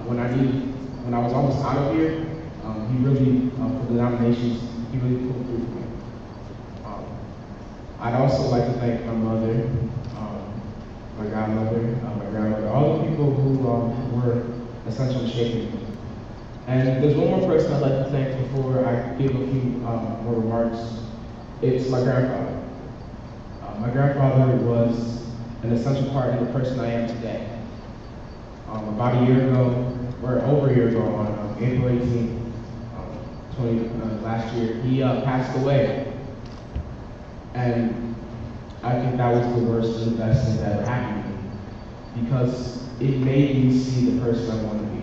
when I was almost out of here, he really, for the nominations, he really pulled through for me. I'd also like to thank my mother, my godmother, my grandmother, all the people who were essential in shaping me. And there's one more person I'd like to thank before I give a few more remarks. It's my grandfather. My grandfather was an essential part of the person I am today. About a year ago, or over a year ago, on April 18th, last year, he passed away. And I think that was the worst and the best thing that ever happened to me, because it made me see the person I want to be.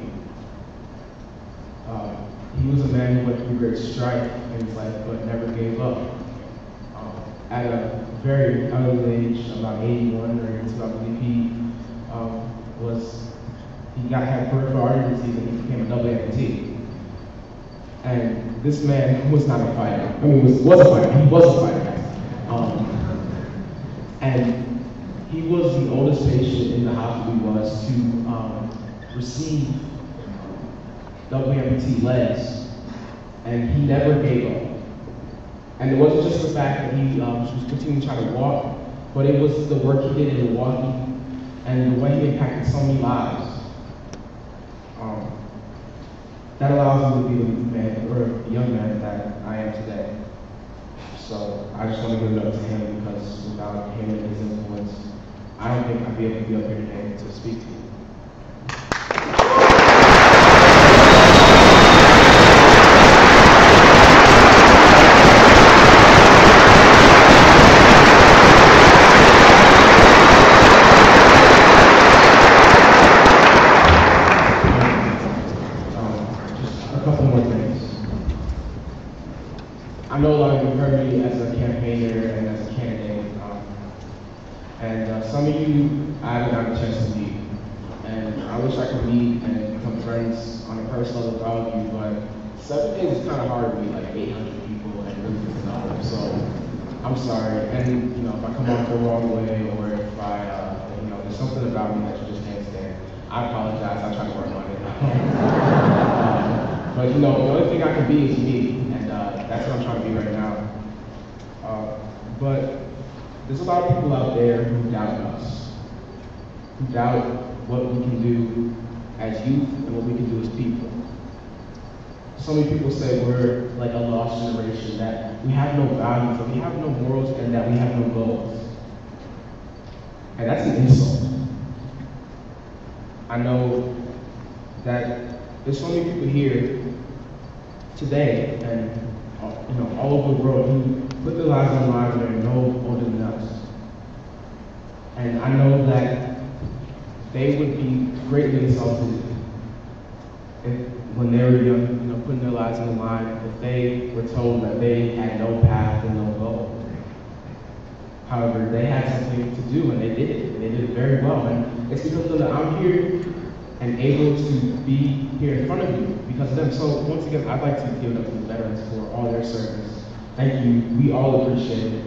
He was a man who went through great strife in his life, but never gave up. At a very early age, about 81 or 82, I believe, he he had peripheral artery disease and he became a double amputee. And this man was not a fighter. I mean, was a fighter. He was a fighter. And he was the oldest patient in the hospital he was to receive double amputee legs, and he never gave up. And it wasn't just the fact that he was continuing to try to walk, but it was the work he did in walking and the way he impacted so many lives. That allows me to be the man, or the young man that I am today. So I just want to give it up to him, because without him and his influence, I don't think I'd be able to be up here today to speak to you. I know a lot of you heard me as a campaigner and as a candidate, and some of you I haven't gotten a chance to meet, and I wish I could meet and become friends on a personal level with all of you, but 7 days is kind of hard to meet like 800 people and really get to know them, so I'm sorry. And if I come off the wrong way, or if I, there's something about me that you just can't stand, I apologize. I'll try to work on it. But the only thing I can be is me. That's what I'm trying to be right now. But there's a lot of people out there who doubt us, who doubt what we can do as youth and what we can do as people. So many people say we're like a lost generation, that we have no values, that we have no morals, and that we have no goals. And that's an insult. I know that there's so many people here today, and all over the world, who put their lives on the line and they're no older than us. And I know that they would be greatly insulted if, when they were young, putting their lives on the line, if they were told that they had no path and no goal. However, they had something to do, and they did it. And they did it very well. And it's because of that I'm here and able to be here in front of you because of them. So once again, I'd like to give it up to the veterans for all their service. Thank you. We all appreciate it.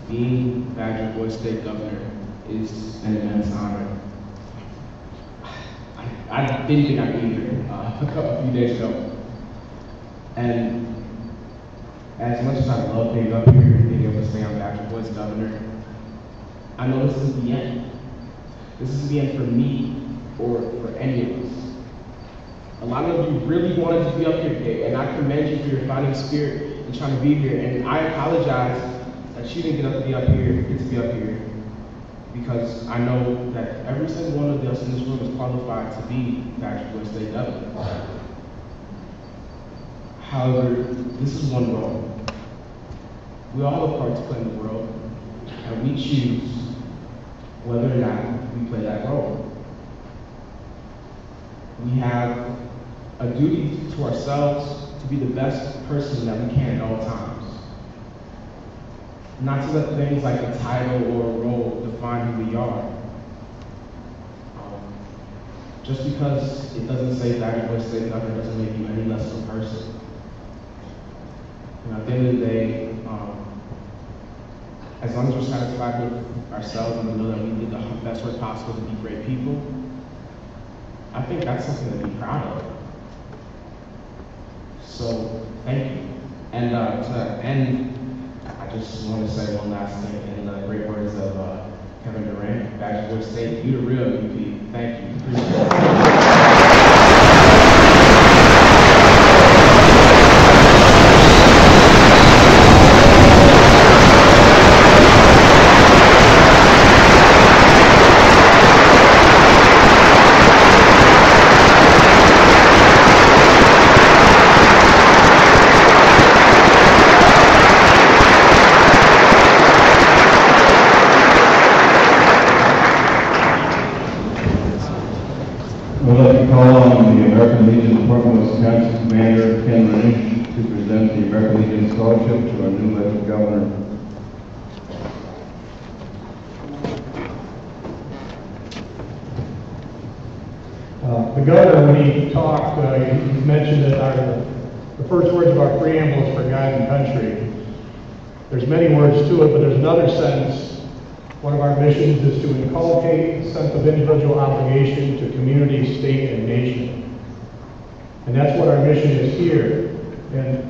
Being Badger Boy State Governor is an immense honor. I didn't think I'd be here a few days ago. And as much as I love being up here and being able to say I'm Badger Boy's governor, I know this is the end. This is the end for me or for any of us. A lot of you really wanted to be up here today, and I commend you for your fighting spirit and trying to be here. And I apologize that you didn't get to be up here, because I know that every single one of us in this room is qualified to be Badger Boy State Governor. However, this is one role. We all have parts to play in the world, and we choose whether or not we play that role. We have a duty to ourselves to be the best person that we can at all times. Not to let things like a title or a role define who we are. Just because it doesn't say Badger Boy State Governor doesn't make you any less of a person. At the end of the day, as long as we're satisfied with ourselves and we know that we did the best work possible to be great people, I think that's something to be proud of. So, thank you. And to end, I just want to say one last thing in the great words of Kevin Durant, Badger Boy State, you the real MVP. Thank you. Appreciate it. fellowship to our new elected governor. The governor, when he talked, he mentioned that the first words of our preamble is for God and country. There's many words to it, but there's another sentence. One of our missions is to inculcate a sense of individual obligation to community, state, and nation. And that's what our mission is here. And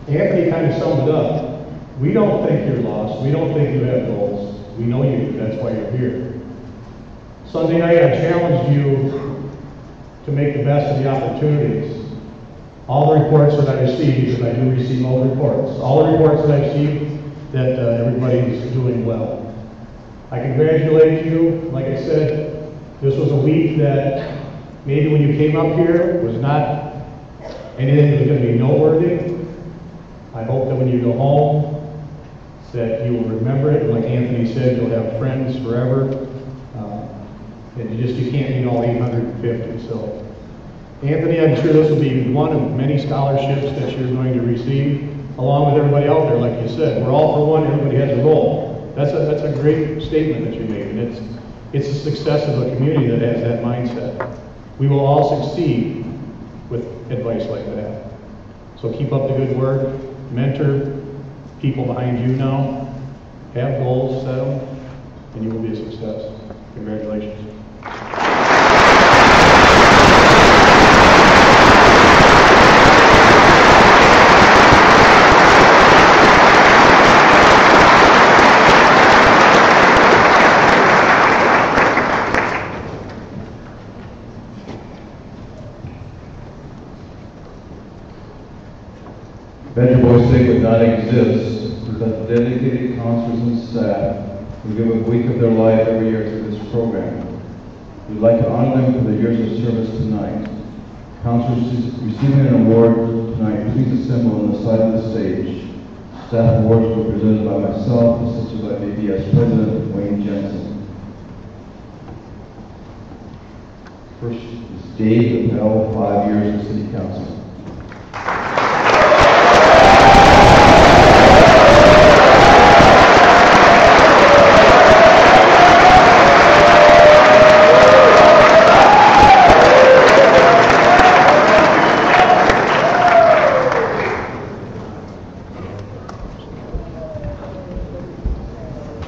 Anthony kind of summed it up. We don't think you're lost. We don't think you have goals. We know you do. That's why you're here. Sunday night, I challenged you to make the best of the opportunities. All the reports that I received, and I do receive all the reports, all the reports that I received, that everybody's doing well. I congratulate you. Like I said, this was a week that maybe when you came up here was not anything that was going to be noteworthy. I hope that when you go home, that you will remember it. Like Anthony said, you'll have friends forever. And you can't meet all 850. So, Anthony, I'm sure this will be one of many scholarships that you're going to receive, along with everybody out there. Like you said, we're all for one. Everybody has a role. That's a great statement that you made, and it's the success of a community that has that mindset. We will all succeed with advice like that. So keep up the good work. Mentor people behind you now. Have goals, set them, and you will be a success. Congratulations. Badger Boys Day would not exist without the dedicated counselors and staff who give a week of their life every year to this program. We'd like to honor them for their years of service tonight. Counselors receiving an award tonight, please assemble on the side of the stage. Staff awards were presented by myself, assisted by BBS President Wayne Jensen. First is Dave Appel, 5 years in City Council.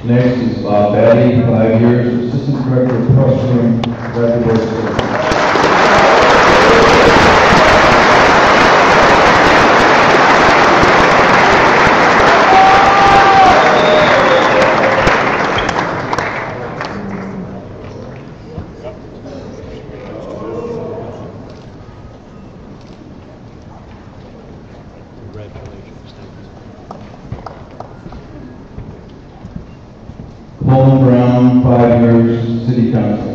Next is Bob Batty, 5 years, Assistant Director of Processing, Badger Boys Day. Coleman Brown, 5 years, City Council.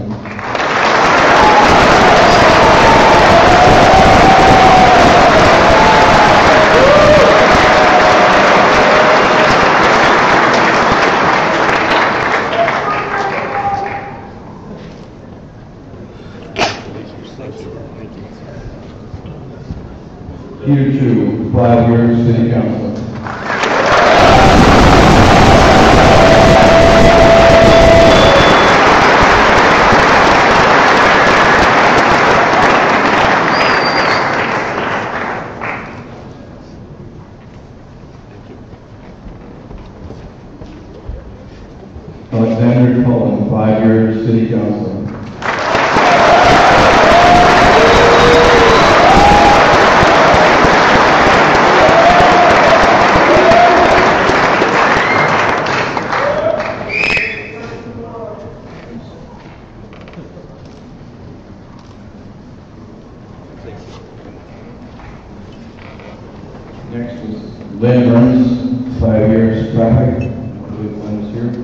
Peter Chu, 5 years, City Council. Alexander Cullen, 5 years, City Council. Next is Lynn Burns, 5 years, Traffic. I believe Lynn is here.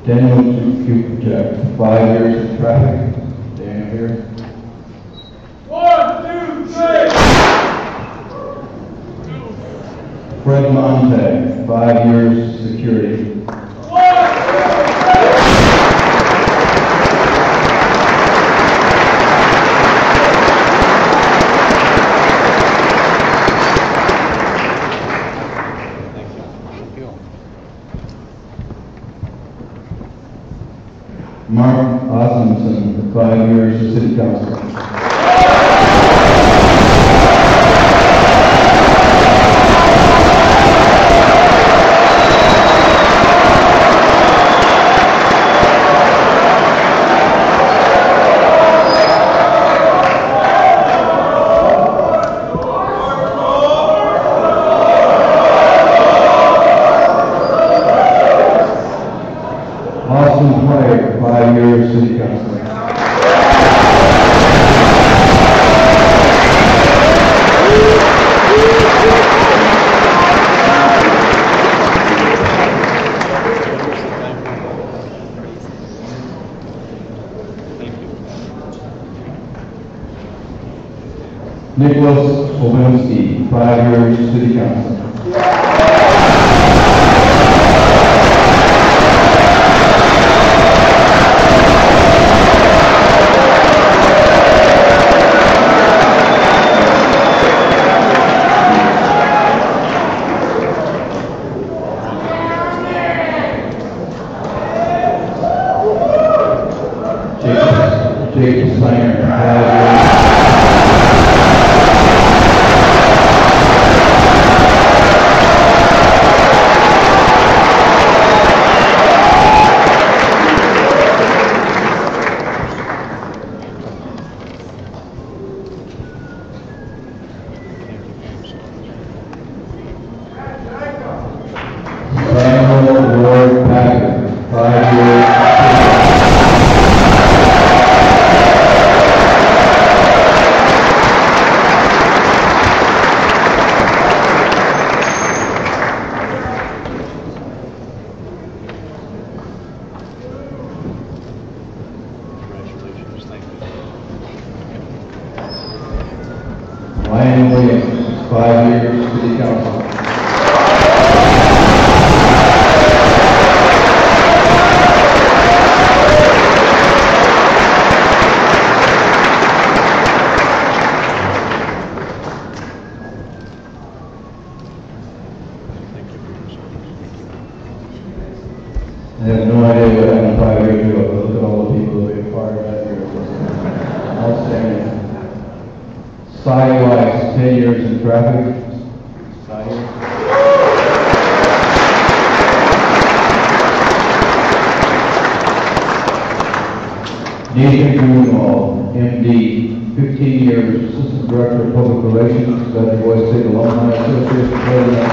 Daniel Kupchak, 5 years in traffic. Daniel here. 1, 2, 3. Fred Montag, 5 years security. Mark Osmondson, 5 years as city councilor. Austin Pryor, 5 years city councilor. Nicholas Olinski, 5 years city councilor. Jake Steiner, 5 years. Samuel Ward Packard, 5 years. Ryan Williams, 5 years city council. I have no idea what happened 5 years ago, but look at all the people that we acquired that year. Outstanding. Cy Wise, 10 years in traffic. Nathan Grunwald, MD, 15 years, Assistant Director of Public Relations, Dr. Boys State Alumni Association President.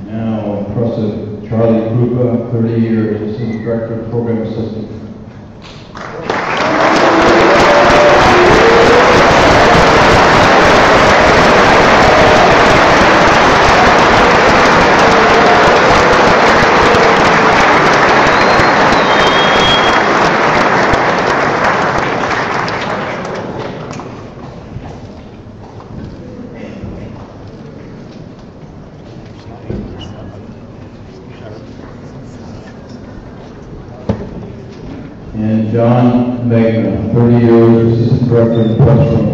Now, impressive Charlie Krupa, 30 years, Assistant Director of Program Assistant. And John Magna, 30 years, Assistant Director of Press Room.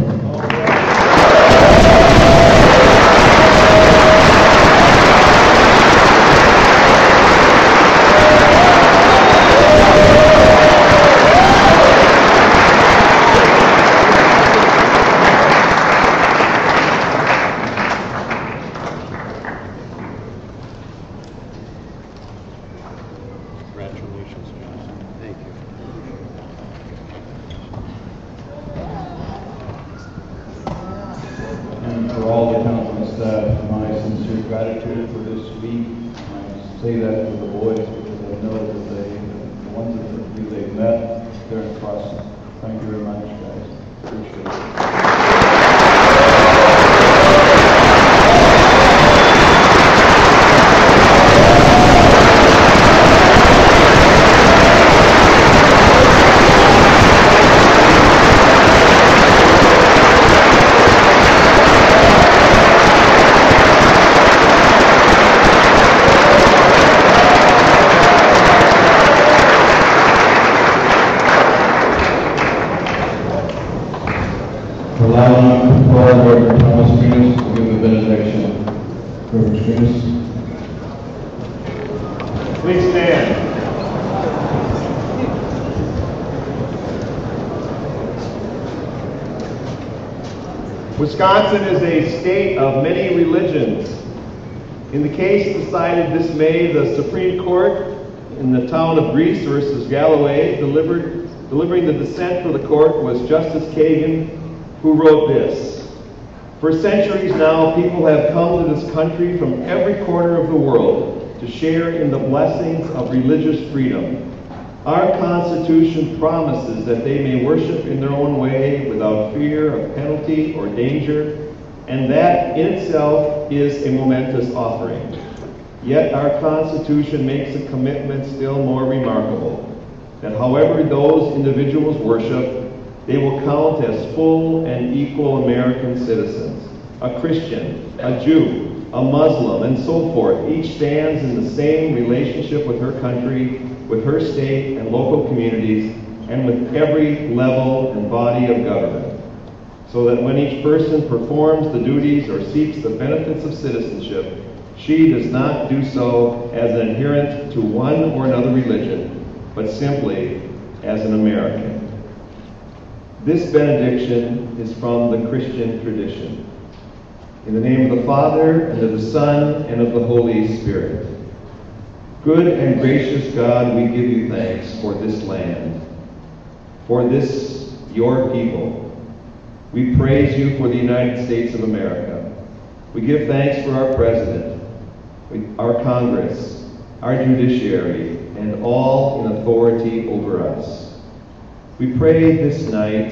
Congratulations, John. Thank you. And for all the council and staff, my sincere gratitude for this week, my say that to the boys because I know that the ones that they've met, they're impressed. Thank you very much, guys. Appreciate it. Reverend Thomas Venus will give the benediction. Reverend Venus. Please stand. Wisconsin is a state of many religions. In the case decided this May, the Supreme Court in the town of Greece versus Galloway delivering the dissent for the court was Justice Kagan, who wrote this: "For centuries now, people have come to this country from every corner of the world to share in the blessings of religious freedom. Our Constitution promises that they may worship in their own way without fear of penalty or danger, and that in itself is a momentous offering. Yet our Constitution makes a commitment still more remarkable, that however those individuals worship, they will count as full and equal American citizens. A Christian, a Jew, a Muslim, and so forth, each stands in the same relationship with her country, with her state and local communities, and with every level and body of government. So that when each person performs the duties or seeks the benefits of citizenship, she does not do so as an adherent to one or another religion, but simply as an American." This benediction is from the Christian tradition. In the name of the Father, and of the Son, and of the Holy Spirit. Good and gracious God, we give you thanks for this land, for this, your people. We praise you for the United States of America. We give thanks for our President, our Congress, our judiciary, and all in authority over us. We pray this night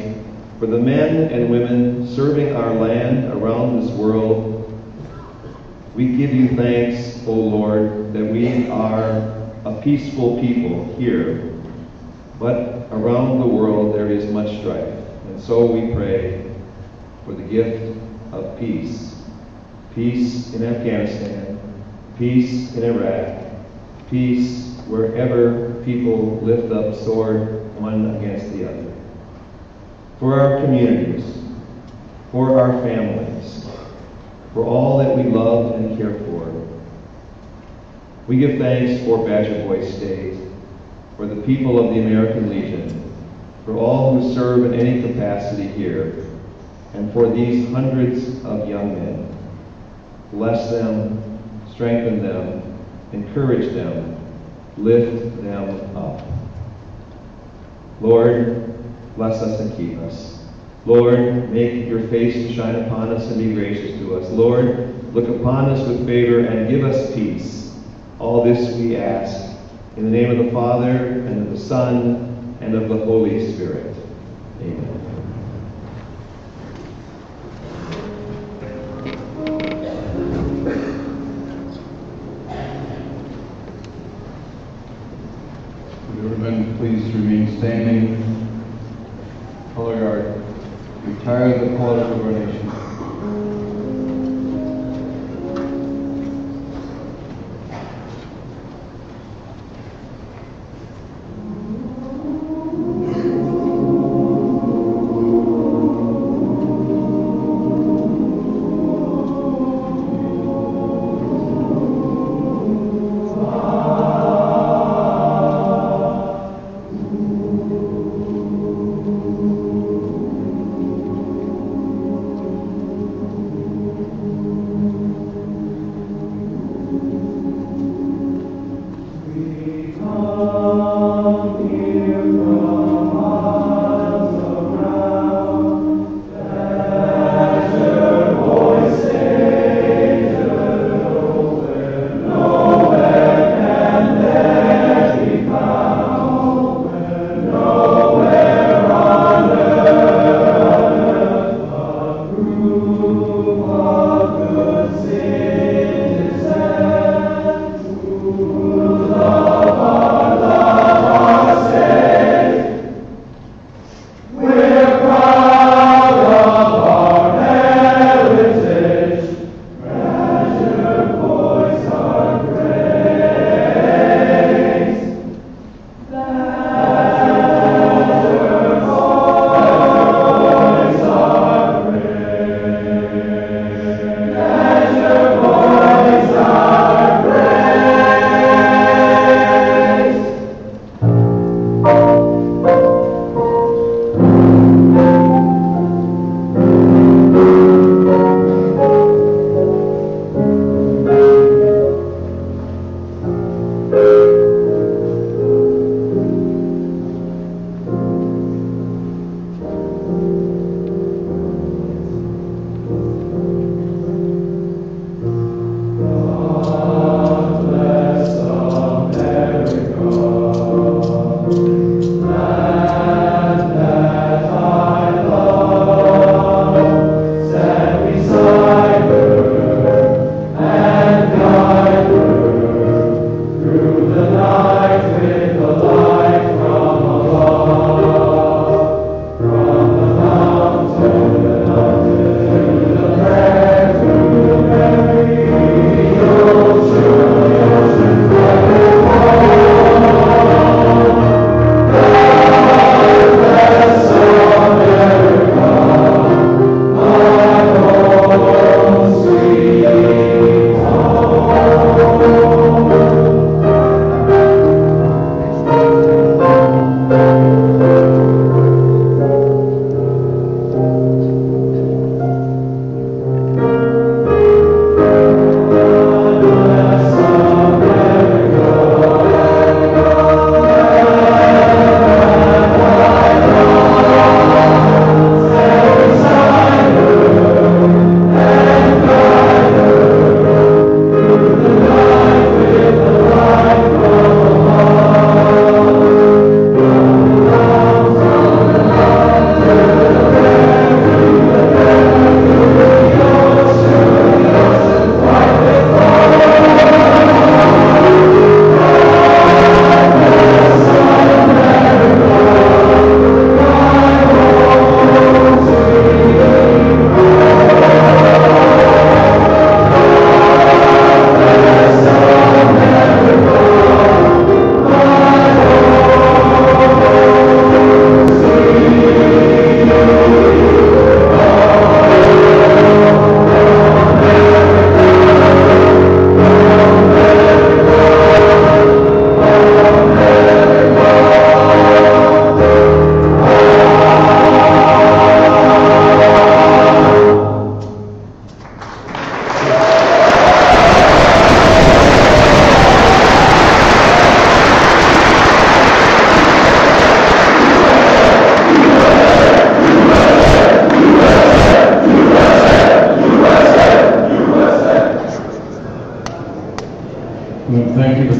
for the men and women serving our land around this world. We give you thanks, O Lord, that we are a peaceful people here, but around the world there is much strife. And so we pray for the gift of peace. Peace in Afghanistan, peace in Iraq, peace wherever people lift up sword one against the other. For our communities, for our families, for all that we love and care for. We give thanks for Badger Boy State, for the people of the American Legion, for all who serve in any capacity here, and for these hundreds of young men. Bless them, strengthen them, encourage them, lift them up. Lord, bless us and keep us. Lord, make your face to shine upon us and be gracious to us. Lord, look upon us with favor and give us peace. All this we ask in the name of the Father, and of the Son, and of the Holy Spirit. Amen. Everyone, please remain standing. Color guard, retire the colors of our nation.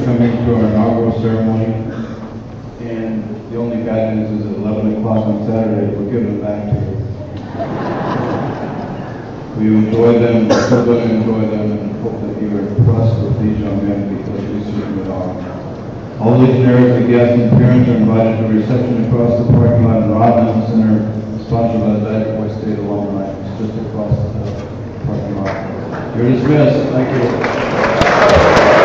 for coming to our inaugural ceremony. And the only bad news is at 11 o'clock on Saturday, we're giving them back to you. We enjoy them, we're still going to enjoy them, and hope that you are impressed with these young men because we certainly are. All legionnaires, the guests, and parents are invited to a reception across the parking lot in Rodman Center, sponsored by the Badger Boy State Alumni. It's just across the parking lot. You're dismissed. Thank you.